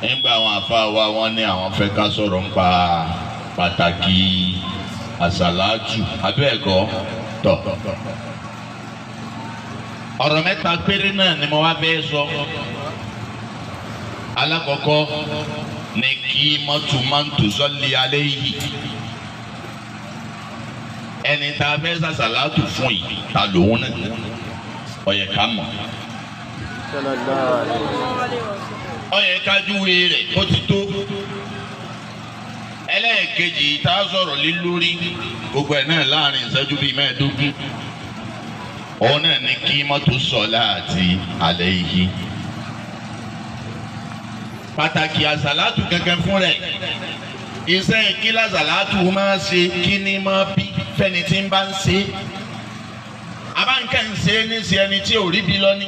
nígbà àwọn àfa wa wọ́n ní àwọn fẹ́ ká sọ̀rọ̀ nípa pàtàkì àsàlátù abẹ́ẹ̀kọ́ tọ̀ ọ̀rọ̀ mẹ́ta péré náà ni mo wá fẹ́ sọ alákọ̀ọ́kọ́ ní kí mọ́tòmọ́tò sọ́lé alẹ́ yìí ẹni tá a fẹ́ sàṣàlátù fún yìí ta lòun náà ó yẹ ká mọ̀ ó yẹ ká júwe rẹ̀ ó ti tó ẹlẹ́ẹ̀kejì tá a sọ̀rọ̀ lé lórí gbogbo ẹ̀ náà láàrin ìṣẹ́jú bíi mẹ́ẹ̀ẹ́dógún òun náà ní kí mọ́tò sọ̀lá àti alẹ́ yìí. pàtàkì àsàlátù gẹ́gẹ́ fún rẹ̀ iṣẹ́ kí lásàlátù máa ṣe kí ni máa bí fẹ́ni tí ń bá ń ṣe abáǹkà ń ṣe níṣẹ́ ẹni tí ò rí bí lọ ní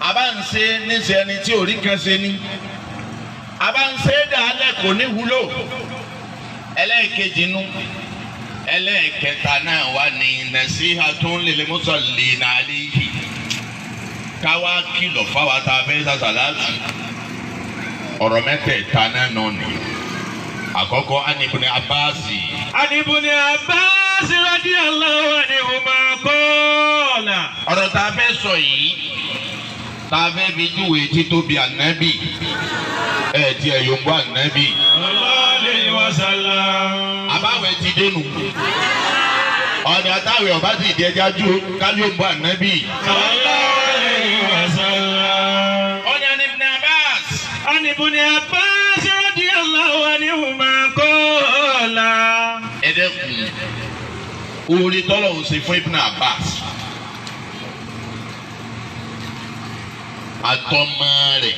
abá ń ṣe níṣẹ́ ẹni tí ò rí kan ṣe ní abá ń ṣe dàálẹ̀ kò ní wúlò ẹlẹ́ẹ̀kejì nu ẹlẹ́ẹ̀kẹta náà wà ní nasihatun lil musallina alayhi káwá kìlọ̀ fáwọn tá a fẹ́ sàṣàlátù ọ̀rọ̀ mẹ́tẹ̀ẹ̀ta náà nù ní àkọ́kọ́ anibuni abasi. anibuni abasi radiyallahu anhuma qala. ọ̀rọ̀ tá a fẹ́ sọ yìí tá a fẹ́ fi júwe títóbi ànábì tí ẹ̀ yóò ń bọ́ ànábì. sallallahu alayhi wa sallam. àbáwẹ̀ ti dénú ọ̀nà àtàwẹ̀ ọ̀bá ti di ẹja ju kájú ń bọ́ ànábì. sallallahu alayhi wa sallam. ọ̀nà anibuni abas. anibuni abasi radiyallahu anhuma qala. ẹ dẹ́kun orí tọ́lọ̀ ń ṣe fún Ibn Abbas àtọmọ rẹ̀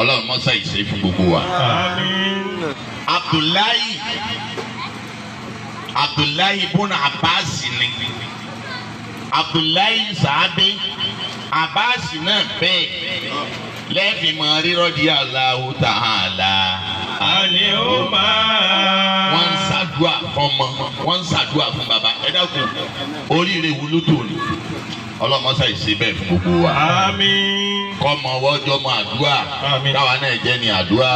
ọlọ́run mọ́sá ìṣe fún gbogbo wa. àmín. Abdullahi ibn Abbas ni Abdullahi sàábé Abbas náà bẹ́ẹ̀ lẹ́ẹ̀fì mọ́ radiyallahu ta'ala. àníhùmá. wọ́n ń ṣàdúà fọ́mọ wọ́n ń ṣàdúà fún bàbá ẹ dákun oríire wúlò tó ní ọlọ́mọṣà ìṣe bẹ́ẹ̀ fún gbogbo wa. àmín. kọ́mọ wọ́jọ́ mọ àdúrà káwa náà jẹ́ ní àdúrà.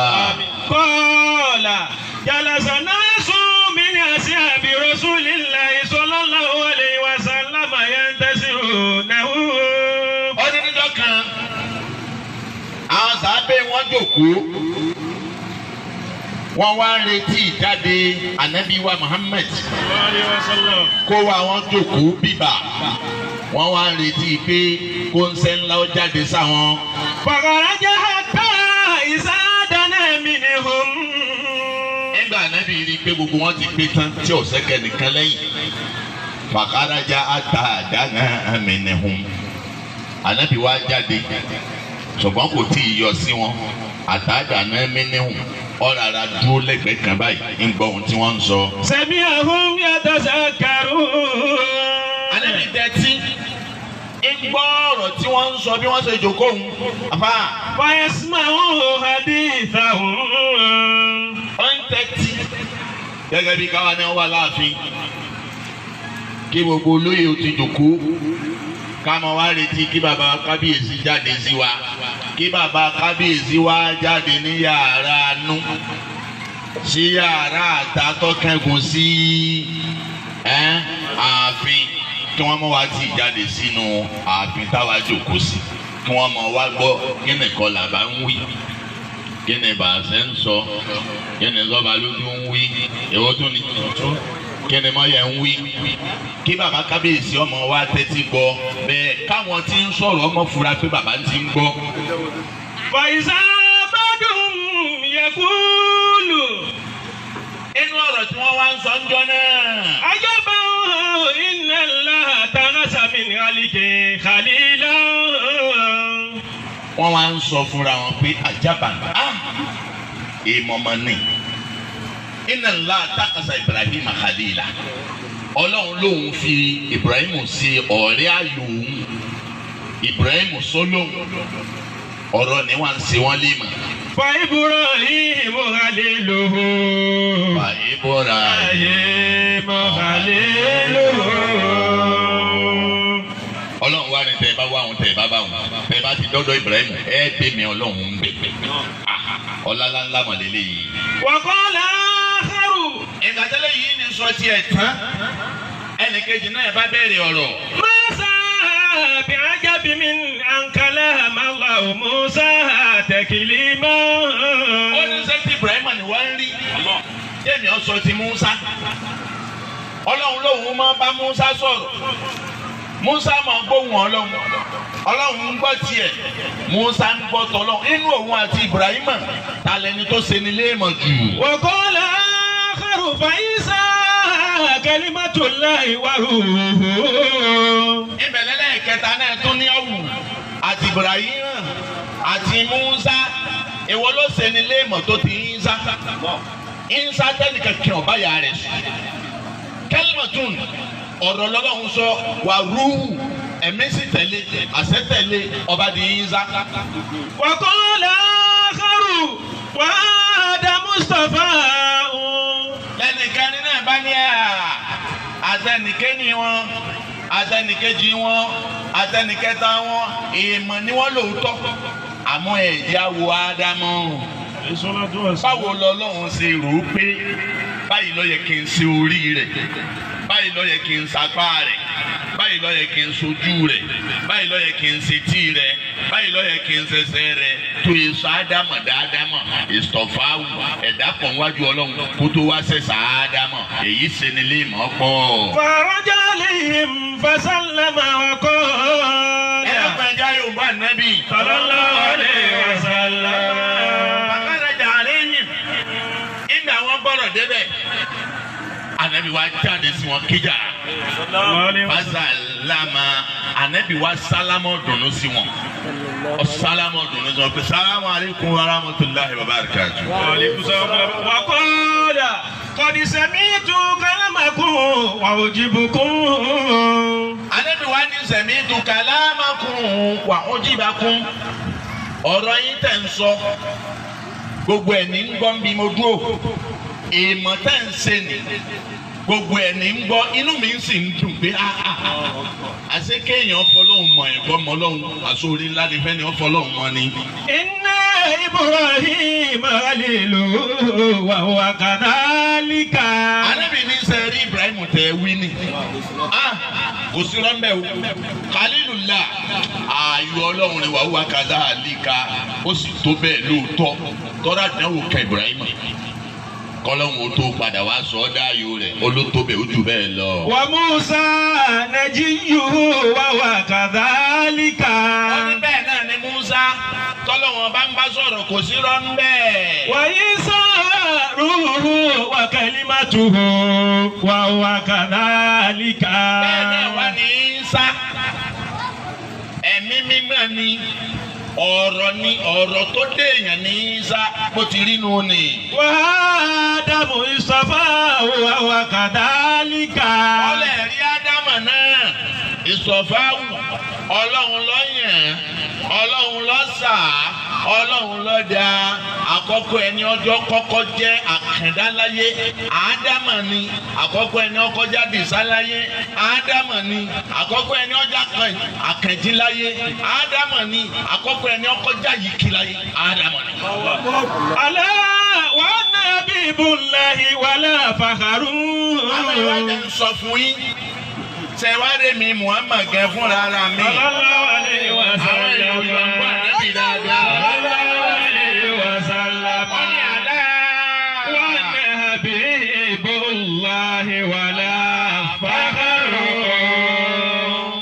Qala jalasa nasun min ashabi rasulillahi sallallahu alayhi wa sallam yantasirunahu. ọdún níjọ́ kan àwọn sàábé wọn jókòó wọ́n wá ń retí ìjáde ànábì wa Muhammad kó wa wọn jókòó bíbà wọ́n wá ń retí pé kó ń sẹ́ ńlá ó jáde sáwọn. Fàkàràjà hatta iza dana minhum. nígbà ànábì rí i pé gbogbo wọn ti pé tán tí ò sẹ́kẹ̀ nìkan lẹ́yìn. Fàkàràjà hatta dana minhum. ànábì wá jáde ṣùgbọ́n kò tí ì yọ sí wọn àtàdánù minhum ọ̀rara dúró lẹ́gbẹ̀ẹ́ kan báyìí ń gbọ́ ohun tí wọ́n ń sọ. Sami'ahum yatazakkarun. ànábì dẹ́tí ń gbọ́ ọ̀rọ̀ tí wọ́n ń sọ bí wọ́n ṣe jókòó ń àfà. Wa yasma'u hadithahum. ó ń tẹ́tí gẹ́gẹ́ bí káwa náà wà láàfin kí gbogbo olóyè ó ti jókòó ká mọ wá retí kí bàbá kábíyèsí jáde sí wa kí bàbá kábíyèsí wá jáde ní yàrá nú sí yàrá àtàtọ́kẹ́gùn sí ààfin kí wọ́n mọ̀ wá tí jáde sínú ààfin táwa jókòó sí kí wọ́n mọ̀ wá gbọ́ kí nìkan làbá ń wí kí ni bàṣẹ ń sọ kí ni lọ́ba lójú ń wí èwo tún ni kí ni mọ́ yẹn ń wí kí bàbá kábíyèsí ọmọ wa tẹ́tí gbọ́ bẹ́ẹ̀ káwọn tí ń sọ̀rọ̀ ọmọ fura pé bàbá ti ń gbọ́. Fàyísà bàdùn yaqulu. inú ọ̀rọ̀ tí wọ́n wá ń sọ ń jọ náà. Ajaba inna Allaha takhasa min khalqihi khalila. wọ́n wá ń sọ fúnra wọn pé àjábà èèmọ̀ mọ̀ ní. inna Allaha takhasa Ibrahim khalila. ọlọ́run lòun fi Ibrahim ṣe ọ̀rẹ́ ayò òun Ibrahim sọ́lọ́hún ọ̀rọ̀ ni wọ́n ń ṣe wọ́n lé mọ̀. Fa Ibrahim khaliluhu. Fa Ibrahim khaliluhu. ọlọ́run wá ní tẹ́ ẹ bá wá àwọn tẹ́ ẹ bá bá wọn tẹ́ ẹ bá ti dọ́dọ̀ Ibrahim ẹ dé mi ọlọ́run ń bẹ̀ ọlọ́lá ńlá mọ̀lẹ́lẹ́ yìí. Wa qala akharu. ìgbà tẹ́lẹ̀ yìí ni sọ tiẹ̀ tán ẹnìkejì náà bá bẹ̀rẹ̀ ọ̀rọ̀. Masa bi'ajabi min an kalama Allahu Musa taklima. ó ní sẹ́tì Ibrahim ni wọ́n ń rí jẹ́mi ọ̀sọ̀ ti Musa ọlọ́run lòun máa bá Musa sọ̀rọ̀ Musa máa gbóhùn Ọlọ́run Ọlọ́run ń gbọ́ tiẹ̀ Musa ń gbọ́ tọ́lọ́run inú òun àti Ibrahim ta lẹni tó ṣe ní léèmọ̀ jù. wa qala akharu fa Isa kalimatullahi wa ruhuhu. ìbẹ̀lẹ́lẹ̀ kẹta náà tún ní ọ̀wù àti Ibrahim àti Musa èwo ló ṣe ní léèmọ̀ tó ti Isa Isa tẹ́nìkan kí ọba yà rẹ̀ sùn kalimatun ọ̀rọ̀ lọ́lọ́run sọ wà rúhù ẹ̀mí sì tẹ̀lé àṣẹ tẹ̀lé ọba di Isa. wa qala akharu wa hada Mustafa. lẹ́nìkan náà bá ní àtẹnìkéni wọn àtẹnìkejì wọn àtẹnìkẹta wọn èèmọ̀ ni wọ́n lóòótọ́ àmọ́ ẹ̀jẹ̀ wo Ádámù báwo lọ́lọ́run ṣe rò ó pé báyìí ló yẹ kí n ṣe orí rẹ̀ báyìí ló yẹ kí n sapá rẹ̀ báyìí ló yẹ kí n sojú rẹ̀ báyìí ló yẹ kí n ṣetí rẹ̀ báyìí ló yẹ kí n ṣẹsẹ̀ rẹ̀ tó èso Ádámù dáadámọ̀ ìsọ̀fáwù ẹ̀dá pọ̀ wájú Ọlọ́run kó tó wá ṣẹ̀ṣà Ádámù èyí ṣe ni lè mọ́ pọ̀. faraja alayhim fasallama wa qala. ẹ̀rọ pẹ̀já Yorùbá Nábì sallallahu alayhi wa sallam. faraja alayhim ìgbà wọn gbọ́dọ̀ débẹ̀ Ànábì wa jáde sí wọn kíjà fasalama Ànábì wa sálámọ̀ dùnú sí wọn sálámọ̀ dùnú sí wọn pé sálámù aleykum wa rahmatulahi wa barakatuh. wa qala qad sami'tu kalamakum wa ujibukum. Ànábì wa ní sami'tu kalamakum wa ujibakum ọ̀rọ̀ yín tẹ̀ ń sọ gbogbo ẹ̀ ní ń gbọ́ ń bí mo dúró èèmọ̀ tẹ̀ ń ṣe ni gbogbo ẹ̀ ní ń gbọ́ inú mi sì ń dùn pé àṣé kéèyàn fọlọ́hún mọ̀ ẹ̀kọ́ mọ́ lọ́hún àsórí ńlá ni fẹ́ni ó fọlọ́hún mọ́ ni. inna Ibrahim khaliluhu wa huwa kadhalika. Ànábì ní sẹ́ẹ̀rí Ibrahim tẹ̀ wí ni kò sí rọ́ńbẹ́ o Khalilullah ààyò Ọlọ́run ni wa huwa kadhalika ó sì tó bẹ́ẹ̀ lóòótọ́ tọ́ra dánwò ka Ibrahim kọ́lọ́hún ó tó padà wá sọ ọ́ dáyò rẹ̀ olótóbẹ̀ ó jù bẹ́ẹ̀ lọ. wa Musa najiyyuhu wa huwa kadhalika. wọ́n ní bẹ́ẹ̀ náà ni Musa tọ́lọ́wọ́n bá ń bá sọ̀rọ̀ kò sí rọ́ńbẹ́. wa Isa ruhu wa kalimatuhu wa huwa kadhalika. bẹ́ẹ̀ náà wá ní Isa ẹ̀mí mímọ́ ni ọ̀rọ̀ tó dé èèyàn ní Isa bó ti rí nu ni. wa Adamu istafahu wa huwa kadhalika. ọlẹ́ rí Ádámù náà ìsọ̀fáwù Ọlọ́run ló yàn Ọlọ́run ló sà Ọlọ́run ló dá àkọ́kọ́ ẹni ọjọ́ kọ́kọ́ jẹ́ àkàndá láyé Ádámù ni àkọ́kọ́ ẹni ọkọ́ jáde sáláyé Ádámù ni àkọ́kọ́ ẹni ọjà àkàndí láyé Ádámù ni àkọ́kọ́ ẹni ọkọ́ jáyìíkì láyé Ádámù ni. alá wa nabibullahi wala fakharun. àwọn ìwádìí ń sọ fún yín sẹ̀wádé mi Muhammad gẹ̀ fúnra ara mi. sallallahu alayhi wa sallam. àwọn èèyàn yọ̀ ń bọ̀ níbi dáadáa. sallallahu alayhi wa sallam. wọ́n ní àlá. wa nabibullahi wala fakharun.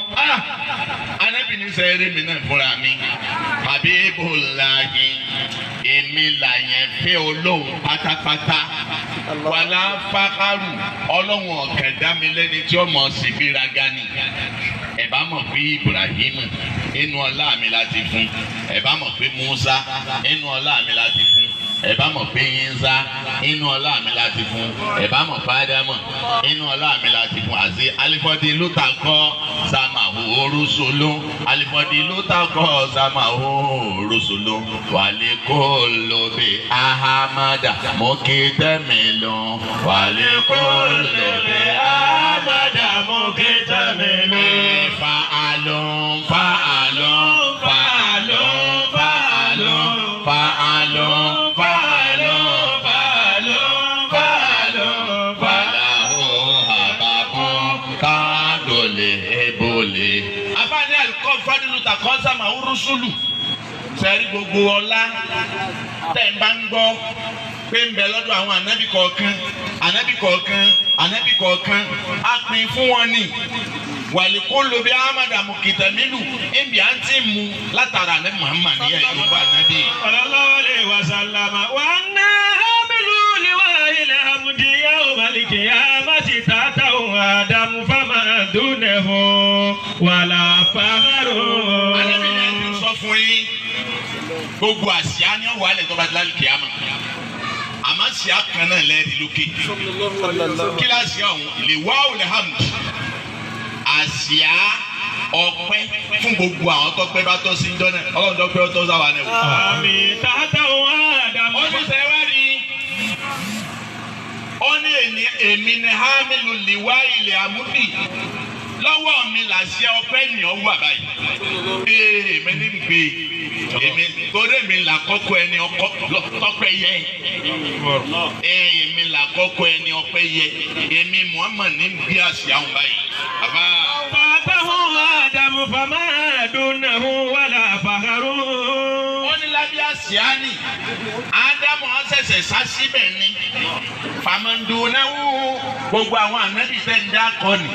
Ànábì ní sẹ́ẹ̀rí mi náà fúnra mi Habibullahi èmi làyẹn fẹ́ Ọlọ́run pátápátá wàlá fákàrù Ọlọ́run ọ̀kẹ́dá mi lẹ́ni tí ọmọ ṣègbéraga ni ẹ bá mọ̀ pé Ibrahim inú ọlá mi láti fún ẹ bá mọ̀ pé Musa inú ọlá mi láti fún ẹ bá mọ̀ pé Isa inú ọlá mi láti fún ẹ bá mọ̀ pé Ádámù inú ọlá mi láti fún àti alifọ́dí ló ta kọ́ sàmàhù orúṣoló alifọ́dí ló ta kọ́ sàmàhù orúṣoló wàlẹ́ kó lóbe ahamada mo kí tẹ́mi lọ wàlẹ́ kó lóbe ahamada mo kí tẹ́mi lọ. fa'alun fa'alun fa'alun fa'alun fa'alun. Afáàní àlùkò fádìlú tàkọ́sá màá rúṣùlù. Sẹ́rí gbogbo ọlá tẹ̀ ń bá ń gbọ́ pé ń bẹ lọ́dọ̀ àwọn ànábì kọ̀ọ̀kan á pín fún wọn ni wàlíkúlù bí ahmad amukitamilu ẹ̀mí à ń tì mú látara ní muhammad ní ẹ̀yìn bá ànábì. sallallahu alaihi wasallam wa anna hamilu liwa'il hamdi yawmal qiyamati tatahu adamu fama dunahu wala fakharu. ànábì ní ẹni sọ fún yín gbogbo àṣìá ni ó wà lẹ̀ tó bá ti lálẹ́ kìámà àmọ́ àṣìá kan náà lẹ́ẹ̀dì lókè kíláàsì ọ̀hún liwa'il hamdi àṣìá ọpẹ́ fún gbogbo àwọn tọ́pẹ́ bá tọ́ sí ń jọ́nà ọlọ́run tọ́pẹ́ ọtọ́ sáwà náà. àmín tatahu adamu. ó ní sẹ́wárí ó ní èmi ni hamilu liwa'il hamdi lọ́wọ́ mi làṣẹ ọpẹ́ ni ọ wà báyìí. èmi ní gbé èmi torí èmi là kọ́kọ́ ẹni tọ́pẹ́ yẹ. èmi là kọ́kọ́ ẹni ọpẹ́ yẹ èmi Muhammad ní bí àṣẹ àwọn báyìí. bàbá. tatahu adamu fama dunahu wala fakharu. ó ní lábẹ́ àṣẹ ni ádámù ọ̀sẹ̀sẹ̀ sá síbẹ̀ ni fàmọ́ndùnáwó gbogbo àwọn ànábì tẹ̀ ń dá kọ́ ni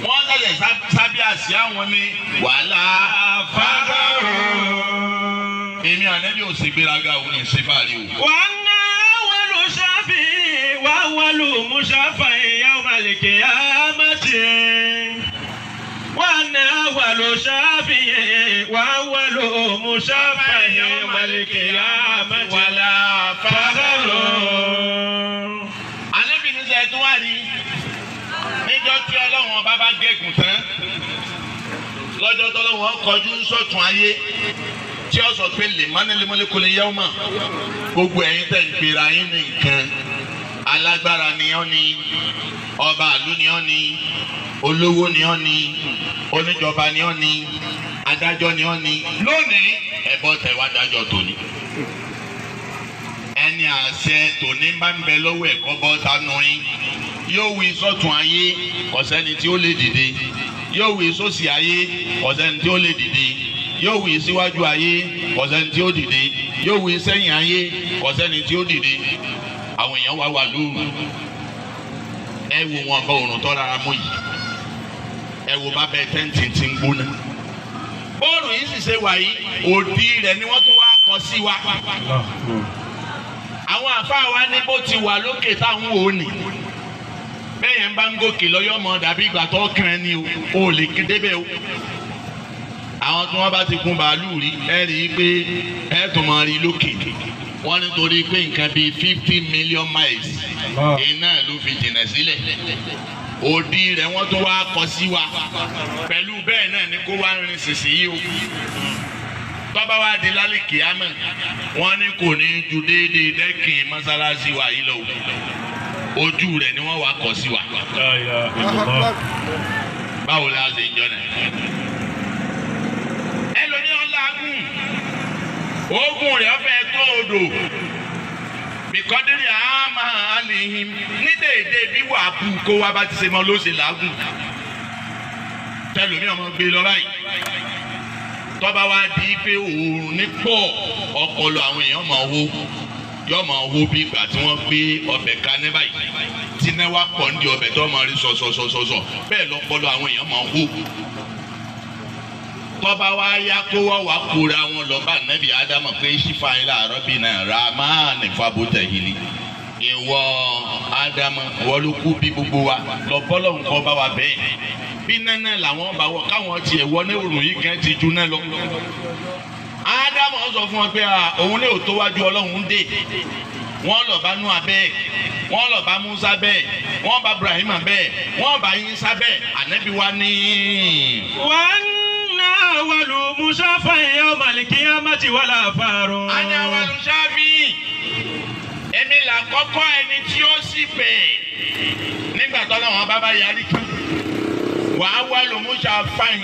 wọ́n lọ́yẹ̀ sábẹ́ àṣẹ àwọn ni wàhálà fáfáàrò. èmi ànábì ò sì gbéraga òun ní ìṣèfàrí o. wọ́n ná wàlú ṣáfì wà wàlú mùsàfà yawmal qiyamati. wọ́n ná wàlú ṣáfì wà wàlú mùsàfà yawmal qiyamati. wàhálà fáfáàrò. ànábì ní sẹ́yìn tó wà ní níjọ́ tí ọlọ́run ọba bá gégùn tán lọ́jọ́ tọ́lọ́run kọjú sọ́tún ayé tí ó sọ pé lèmọ́nẹ́lẹ́mọ́lẹ́ kò lè yẹ ọmọ gbogbo ẹ̀yin tẹ̀ ń pera yín ní nǹkan alágbára ni ọ́ ni ọba ìlú ni ọ́ ni olówó ni ọ́ ni oníjọba ni ọ́ ni adájọ́ ni ọ́ ni lónìí ẹ̀bọ tẹ̀ wá dájọ́ tòní ẹni àṣẹ tòní bá ń bẹ lọ́wọ́ ẹ̀kọ́ bọ́ sánú yín yóò wí sọ́tún ayé ọ̀sẹ́ni tí ó lè dìde yóò wí sósì ayé ọ̀sẹ́ni tí ó lè dìde yóò wí síwájú ayé ọ̀sẹ́ni tí ó dìde yóò wí sẹ́yìn ayé ọ̀sẹ́ni tí ó dìde àwọn èèyàn wá wà lóru ẹ wo wọn bá òrùn tọ́ rárá mú yìí ẹ wo bá bẹ tẹ́ǹtì tí ń gbóná bóòrùn yìí sì ṣe wà yìí òdì rẹ̀ ni wọ́n tún wá kọ sí wa àwọn àfáà wa ní bó ti wà lókè táwọn ò ní bẹ́ẹ̀ yẹn bá ń gòkè lọ́yọ́ mọ́ dàbí ìgbà tó kàn ẹ́ ní o ò lè débẹ̀ o. àwọn tí wọ́n bá ti gun bàálù rí ẹ rí i pé ẹ tún máa rí lókè wọ́n nítorí pé nǹkan bíi 50 million miles iná ló fi jìnnà sílẹ̀ òdì rẹ̀ wọ́n tún wá kọ sí wa pẹ̀lú bẹ́ẹ̀ náà ni kó wá rin sìsì yìí o. tọ́ba wa di lálẹ́ kìámẹ́ wọ́n ní kò ní ju déédéé dẹ́kìn mọ́sálásí wa yìí lọ ojú rẹ̀ ni wọ́n wá kọ sí wa. báwo la ṣe jọ náà. ẹlòmí ọ̀làgùn oògùn rẹ̀ ọ̀fẹ́ tó odò bìkọ́dírì àmà àlìhìn ní déédéé bí wàá kú kó wá bá ti ṣe mọ́ ló ṣe làágùn. tẹlomi ọmọ gbé lọ báyìí tọ́ba wa di pé òòrùn ní pọ̀ ọpọlọ àwọn èèyàn máa wó yọ máa wó bí ìgbà tí wọ́n gbé ọbẹ̀ kaná báyìí tí náà wá pọ̀ ní ọbẹ̀ tó máa rí sọ̀sọ̀sọ̀sọ̀ bẹ́ẹ̀ lọ́pọlọ àwọn èèyàn máa wó. tọ́ba wa yá kó wá wá kóra wọn lọ bá nẹ́bí ádámù pé sífà yín láàárọ̀ bí náà ra máa ní fábọ́tẹ̀ yìí ni. ìwọ ádámù wọ́n ló kú bí gbogbo wa lọ bọ́lọ̀ nǹkan bá wa bẹ́ẹ̀ bí nánà làwọn bá wọ káwọn tiẹ̀ wọ ní òrùn yìí kan ti ju náà lọ. ádámù sọ fún wọn pé òun ní òtó wájú ọlọ́run dé wọ́n lọ bá Núà bẹ́ẹ̀ wọ́n lọ bá Mùsá bẹ́ẹ̀ wọ́n bá Ibrahima bẹ́ẹ̀ wọ́n bá Ìsá bẹ́ẹ̀ ànábì wa ní. wọ́n ná wàlú mùsàfà yawmal qiyamati wala faru. a ní wàlú sáfì èmi là kọ́kọ́ ẹni tí ó sì pè nígbà tó lọ́wọ́ bá yarí kan wàá wá lòmúṣà fáyín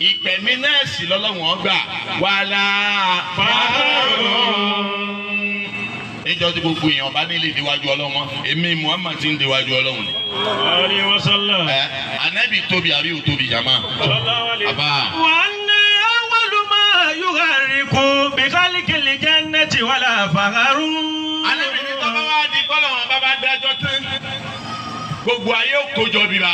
ìpẹ̀mí náà sì lọ́lọ́wọ́n gbà wàhálà fáwọn. níjọ́ tí gbogbo èèyàn bá nílé ìdíwájú ọlọ́wọ́n èmi Muhammad ti ń díwájú ọlọ́wọ́n ni. alaihi wasallam. Ànábì tóbi àbí ò tóbi jàmá. àbá. wọ́n ná awwalu ma yuharriku bi khalqil jannati wala fakharu. Ànábì ní tọ́ba gbogbo ayé ó kójọ bíbá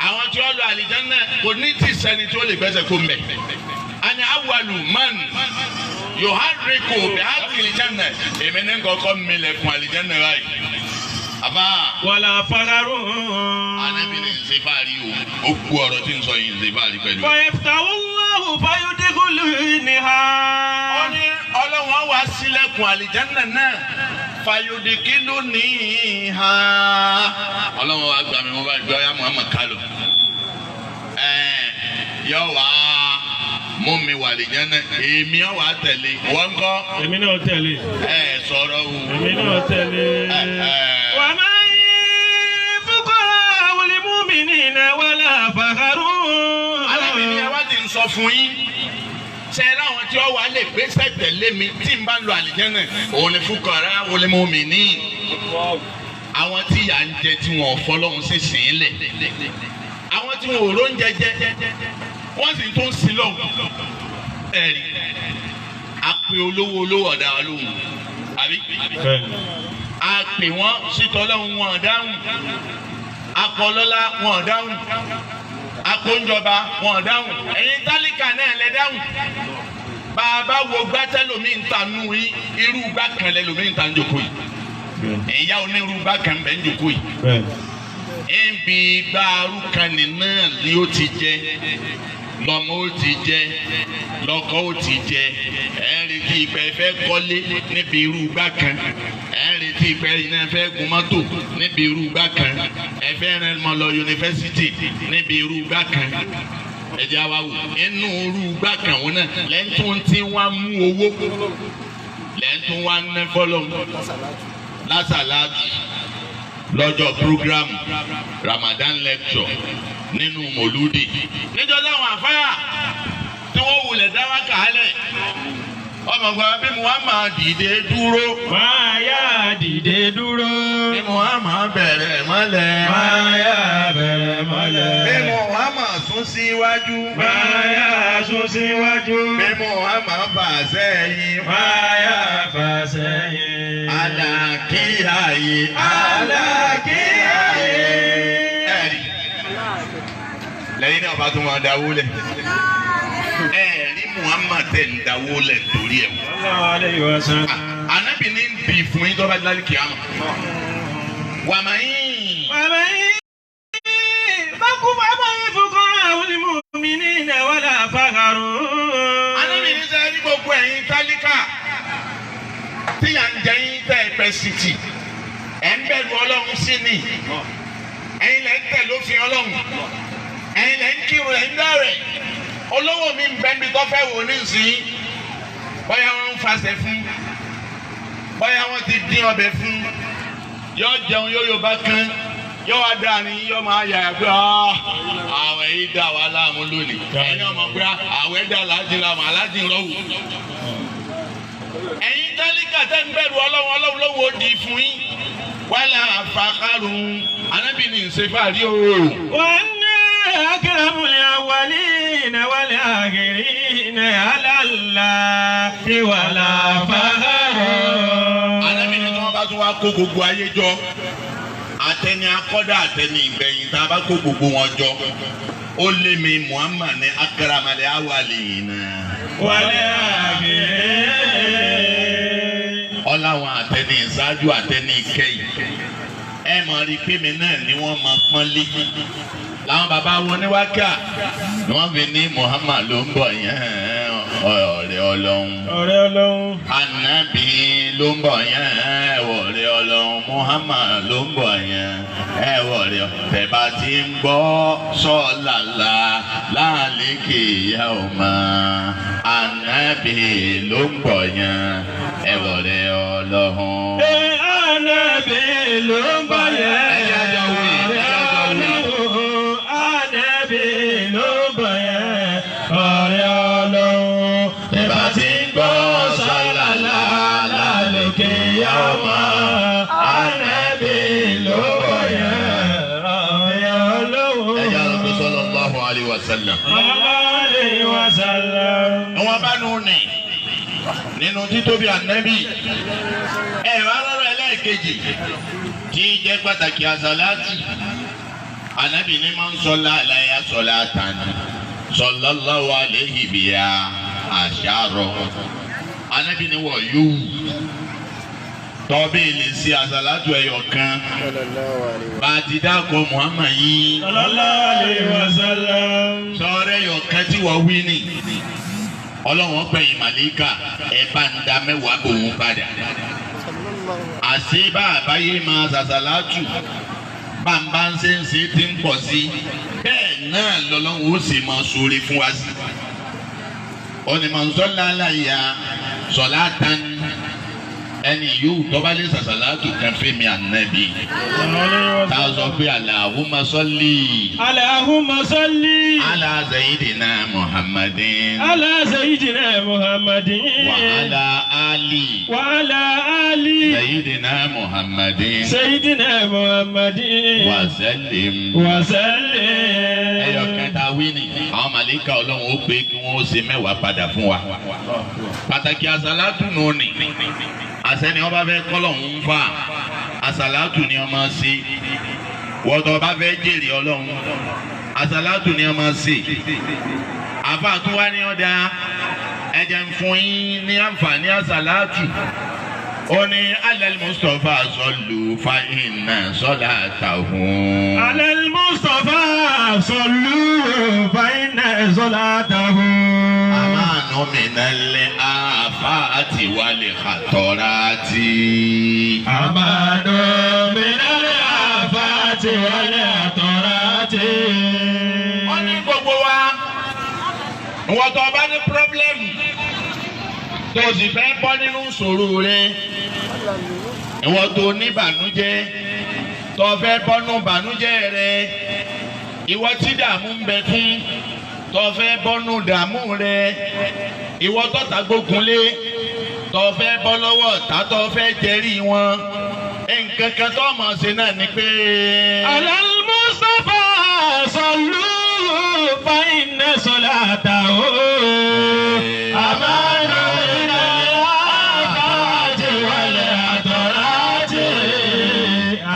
àwọn tí wọ́n lọ àlìjánnà kò ní tí sẹ́ni tí ó lè gbẹ́sẹ̀ kó mbẹ̀ ani awalu man yohariko bẹ àlìjánnà èmi ní kọ́kọ́ mílẹ̀kùn àlìjánnà báyìí àbá. wàlà fagaru. anabi ní ṣe fàárí o kú ọ̀rọ̀ tí ń sọ yìí ṣe fàárí pẹ̀lú. fayeftahulahu fayudikulu niha. ó ní ọlọ́wọ́n wá sílẹ̀kùn àlìjánnà náà fayodikilu niha. ọlọ́wọ́n wá gbà mí wọ́n bá gbé ọyá Muhammad kálọ̀ yọ wá mú mi wà àlìjánnà èmi ọ̀ wá tẹ̀lé wọ́n kọ́. èmi náà tẹ̀lé. sọ̀rọ̀ o. èmi náà tẹ̀lé. wà á máa yí fúkọ́rọ̀ wọlé mu'minina wala fakharu. alábìnrin ẹ wá ti ń sọ fún yín ṣe láwọn tí ó wà lè gbèsè tẹ̀lé mi tí n bá ń lo àlìjánnà òun ni fúkọ́rọ̀ wọlé mu'minin. àwọn tí yà ń jẹ tí wọn ò fọlọ́hún sí sìn ín lẹ̀ àwọn tí wọn ò róúnjẹ jẹ wọ́n sì tún sí lọ́hùn ẹ̀rí àpè olówó ọ̀dà wa lóhùn àbí àpè wọ́n sítọ́ lọ́hùn wọn dáhùn akọlọ́lá wọn dáhùn akóńjọba wọn dáhùn ẹ̀yin tálíkà náà lẹ dáhùn bàbá wo gbátẹ́lómi ń ta nù yín irú gbá kan lẹ́lómi ń ta ń jòkó yìí ìyá onírú gbá kan bẹ́ẹ̀ ń jòkó yìí ẹ̀ǹbì gbàrú kan náà ni ó ti jẹ lọ́mọ ó ti jẹ lọ́kọ ó ti jẹ ẹ̀ẹ́rì tí ìpẹ́ fẹ́ kọ́lé níbi irú gbá kan ẹ̀ẹ́rì tí ìpẹ́ iná fẹ́ gun mọ́tò níbi irú gbá kan ẹ̀fẹ́ rẹ̀ mọ́ lọ yunifásitì níbi irú gbá kan ẹ̀jẹ̀ wa wò inú irú gbá kan wọn náà lẹ́ńtún tí wọ́n mú owó lẹ́ńtún wọn ná fọ́lọ́ lásàlátù lọ́jọ́ program Ramadan lecture nínú mòlúdì níjọ́ táwọn àfáà tí wọ́n wulẹ̀ dáwà kàálẹ̀ ọmọ gba bí Muhammad dìde dúró. máa yá dìde dúró. bí Muhammad bẹ̀rẹ̀ mọ́lẹ̀. máa yá bẹ̀rẹ̀ mọ́lẹ̀. bí Muhammad sún síwájú. máa yá sún síwájú. bí Muhammad fà sẹ́yìn. máa yá fà sẹ́yìn. alákìyàyè. alákìyàyè. ẹ̀rí lẹ́yìn náà bá tún máa dáwó lẹ̀. ẹ̀rí Muhammad tẹ̀ ń dáwó lẹ̀ torí ẹ̀ wò. Ànábì ní bí fún yín tó bá dé kíámà. wàmáyìn. bákú bàbá yín fuqara wal mu'minina wala fakharu. Ànábì ní sẹ́yìn ní gbogbo ẹ̀yin tálíkà tí yà ń jẹ yín tẹ́ ẹ pẹ́ sí ti ẹ̀ ń bẹ̀rù Ọlọ́run sí ni ẹ̀yin lẹ́ ń tẹ̀ lófin Ọlọ́run ẹ̀yin lẹ́ ń kírun ẹ̀ ń dárẹ̀ olówó mi ń bẹ́ mi tó fẹ́ wò ní ìsìn bóyá wọ́n ń fasẹ̀ fún bóyá wọ́n ti dín ọbẹ̀ fún yọ jẹun yóò yóò bá kán yóò wá dáa ní yóò máa yà á pé àwẹ̀ yìí dá wa láàmú lónìí ẹ̀yin ọmọ pé àwẹ̀ dá aláàjì láàmú aláàjì lọ́wọ́ ẹ̀yin tálíkà tẹ́ ń bẹ̀rù Ọlọ́run lọ́wọ́ ó di fún yín wàhálà àfàkàrùn Ànábì ní ìṣèfàrí o. wọ́n ní akramul awwalina wal akhirina ala Allahi wala fakharu. Ànábì ní tí wọ́n bá tún wá kó gbogbo ayé jọ àtẹni akọ́dá àtẹni ìgbẹ̀yìn tá a bá kó gbogbo wọn jọ ó lé mi Muhammad ní akramal awwalina wal akhirina. ọláwọn àtẹni ìṣáájú àtẹni ìkẹyìn ẹ mọ̀ rí pé mi náà ni wọ́n máa pọ́n lé làwọn bàbá wọn ní wákà ni wọ́n fi ní Muhammad ló ń bọ̀ yẹn ọ̀rẹ́ Ọlọ́run. ọ̀rẹ́ Ọlọ́run. Ànábì ló ń bọ̀ yẹn ọ̀rẹ́ Ọlọ́run. Muhammad ló ń bọ̀ yẹn ọ̀rẹ́ tẹ̀bá ti ń gbọ́ sọ́ọ̀làlà láàlékè ìyá ọmọ. Ànábì ló ń bọ̀ yẹn ọ̀rẹ́ Ọlọ́run. Ànábì ló ń bọ̀ yẹn. Àwọn bá nù ní nínú títóbi Ànábì ẹ̀rọ arọ́rọ̀ ẹlẹ́ẹ̀kejì tí jẹ́ pàtàkì àsàlátù Ànábì ní máa ń sọlá àlàyé sọlá tani sallallahu alayhi biha àṣàrọ̀ Ànábì ní wọ̀ yóò tọ́bí lè ṣe àsàlátù ẹyọ kan bá a ti dákọ̀ Muhammad yìí sallallahu alayhi wa sallam. sọ̀rọ̀ ẹyọ kan tí wọ́n wí ni Ọlọ́run pẹ̀yìn màlíkà ẹ bá ń da mẹ́wàá òun padà àṣé bá àbáyé máa ṣàṣàlátù bàbá ń ṣe ti ń pọ̀ sí bẹ́ẹ̀ náà lọ́lọ́run ó sì máa ṣoore fún wa sí. onímọ̀nsọ́lá aláya sọ̀lá tán ẹni yóò tọ́ba lè ṣàṣàlátù kan fẹ́mi ànábì tá a sọ pé Allahumma salli. Allahumma salli. ala sayyidina Muhammadin. ala sayyidina Muhammadin. wa ala ali. wa ala ali. sayyidina Muhammadin. sayyidina Muhammadin. wa sallim. wa sallim. ẹyọ kẹta wí ni àwọn màlíkà Ọlọ́run ó pé kí wọ́n ó ṣe mẹ́wàá padà fún wa. pàtàkì àsàlátù nù ní àṣẹni ọba fẹ́ kọ́lọ́hún ń fà àsàlátù ni ọmọ ṣe wọ́tọ̀ ọba fẹ́ jèrè Ọlọ́run àsàlátù ni ọmọ ṣe àfàtún wá ní ọ̀dà ẹ̀jẹ̀ ń fún yín ní àǹfààní àsàlátù ó ní alẹ́ Mustapha sọlù fàyínà sọlá tàhún. alẹ́ Mustapha sọlù fàyínà sọlá tàhún. àmàlù mìíràn àfáàtì wálé kàtọ́rátì. àmàlù mìíràn àfáàtì wálé kàtọ́rátì. wọ́n ní gbogbo wa ìwọ́n tó bá ní pírọ́blẹ́mù tó sì fẹ́ bọ́ nínú ìṣòro rẹ ìwọ́n tó ní bànújẹ́ tó fẹ́ bọ́ nínú bànújẹ́ rẹ ìwọ́n tí dààmú ń bẹ fún tó fẹ́ bọ́ nínú dààmú rẹ ìwọ́n tó tàgbógunlé tó fẹ́ bọ́ lọ́wọ́ ọ̀tá tó fẹ́ jẹ́rí wọn nǹkan kan tó mọ̀ ṣe náà ni pé. alal Mustafa sallu fa inna salatahu amanu ila al-afati wal adarati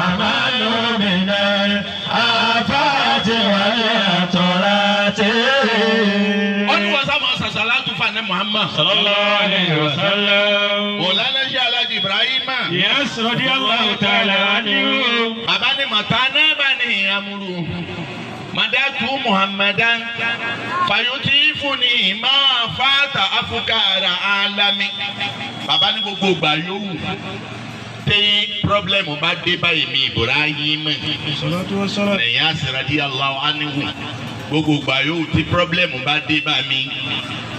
amanu min al-afati wal adarati. Ọdún sábà ṣàṣàlátù fànẹ́ Muhammad. sallallahu alayhi wa sallam. Mọ̀lánà ṣe Aláàjì Ibrahima. Yes, radiyallahu ta'ala anhu. Bàbá ni màtá náà bá ní amúrú. Màdàtú Muhammadan. Fàyọ̀tì fúnni máa fàtà afukara alami. Bàbá ní gbogbo ìgbà yòówù. Tí pírọ́blẹ̀mù bá dé báyìí mi Ibrahima. Lẹ́yìn radiyallahu anhu. Gbogbo ìgbà yòówù tí pírọ́blẹ̀mù bá dé bá mi.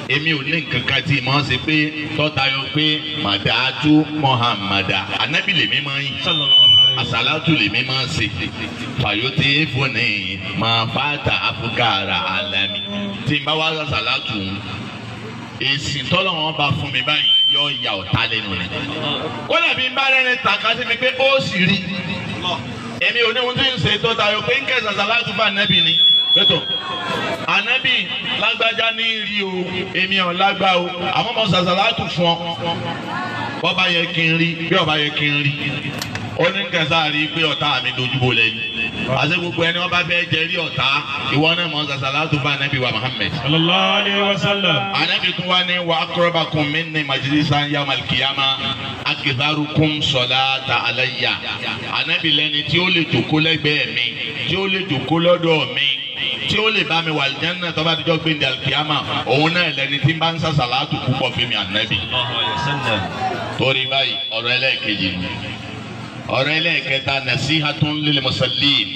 Èmi ò ní nǹkan kan tí mo ṣe pé tọ́tayọ pé màdàtú Muhammada anabi lèmi máa ń yìn àsàlátù lèmi máa ń ṣe fàyọtì fúnni máa fàtà afukara alami tí n bá wá àsàlátù èsì tọ́lọ́wọ́n bá fún mi báyìí yọ ìyá ọ̀tá lẹ́nu ni. kódà bí n bá rẹ́ni tàka sí mi pé ó sì rí èmi ò ní ohun tí ń ṣe tọ́tayọ pé ń kẹ́sì àsàlátù bá anabi ni pẹ́tọ̀ anabi lágbájá ní rí o èmi ò lágbá o àmọ́ mo ṣàṣàlátù fún ọ bọ́ba yẹ kí n rí bí ọba yẹ kí n rí ó ní kẹsà rí pé ọ̀tá mi dojúbò lẹ́yìn àti gbogbo ẹni wọ́n bá fẹ́ jẹ rí ọ̀tá ìwọ náà mo ṣàṣàlátù fún anabi wa Muhammad sallallahu alayhi wa sallam. anabi tún wá ní wa aqrabakum minni majlisan yawmal qiyamah aktharukum salata alayya anabi lẹ́ni tí ó lè jòkó lẹ́gbẹ̀ẹ́ mi tí ó lè jòkó lọ́dọ̀ mi tí ó lè bá mi wà lìjánná tó bá dijọ́ gbé ní alikiyama òun náà lẹni tí ń bá ń ṣàṣàlátù púpọ̀ fún mi ànábì. torí báyìí ọ̀rọ̀ ẹlẹ́ẹ̀kejì ni ọ̀rọ̀ ẹlẹ́ẹ̀kẹta nasihatun lil musallin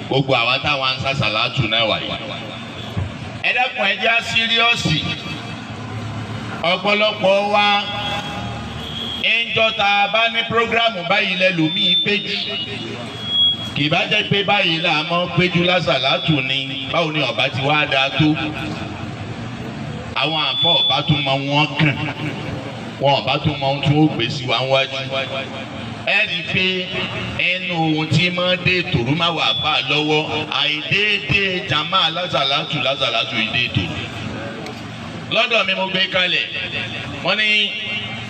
gbogbo àwa táwa ń ṣàṣàlátù náà wáyé. ẹ dákun ẹ jẹ́ síríọ́sì ọ̀pọ̀lọpọ̀ wa ìjọta bá ní prógrámù báyìí lẹ́lòmíì péjú kì bá jẹ́ pé báyìí là mọ́ péjú lásàlátù ni báwo ni ọba ti wá dáa tó àwọn àfọ ọba tún mọ wọn kàn wọn ọba tún mọ ohun tí ó gbé sí wa wájú ẹ rí i pé ẹnu ohun tí máa dé tòrú máa wà bá a lọ́wọ́ àìdéédé jàmá lásàlátù ìdé tòrú lọ́dọ̀ mi mo gbé kalẹ̀ wọ́n ní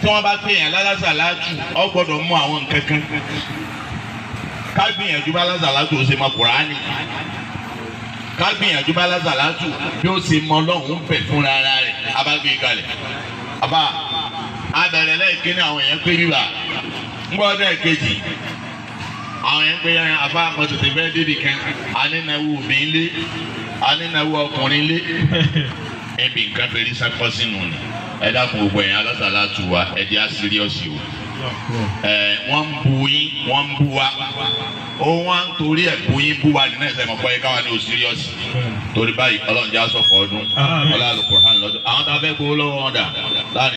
tí wọ́n bá pè yàn lásàlátù ọ gbọ́dọ̀ mú àwọn nǹkan kan ká gbìyànjú bá lásàlátù ó ṣe mọ Kùránì ká gbìyànjú bá lásàlátù bí ó ṣe mọ Ọlọ́run bẹ̀ fúnra ara rẹ̀ abágbé kalẹ̀ àbá abẹ̀rẹ̀ lẹ́ẹ̀kínní àwọn èèyàn pé bíbà ń gbọ́ ọdún ẹ̀kejì àwọn yẹn pé àbá àmọ́tòtò fẹ́ débi kan anínáwó obìnrin lé anínáwó ọkùnrin lé ẹbí nǹkan fẹ́ rí sákọ́ sínú ni ẹ dákun gbogbo ẹ̀yìn alásàlátù wa ẹ di àsíríọ̀sì o wọ́n ń bu yín wọ́n ń bu wa ó wọ́n ń torí ẹ̀ bu yín bu wa nínú ẹ̀sẹ̀ mọ̀pọ̀ yẹn káwa ní o síríọ̀sì torí báyìí ọlọ́run jẹ́ àsọ̀fọ̀ ọdún ọlọ́run Al-Qur'an lọ́dún àwọn tá a fẹ́ gbowó lọ́wọ́ wọn dà láàrin.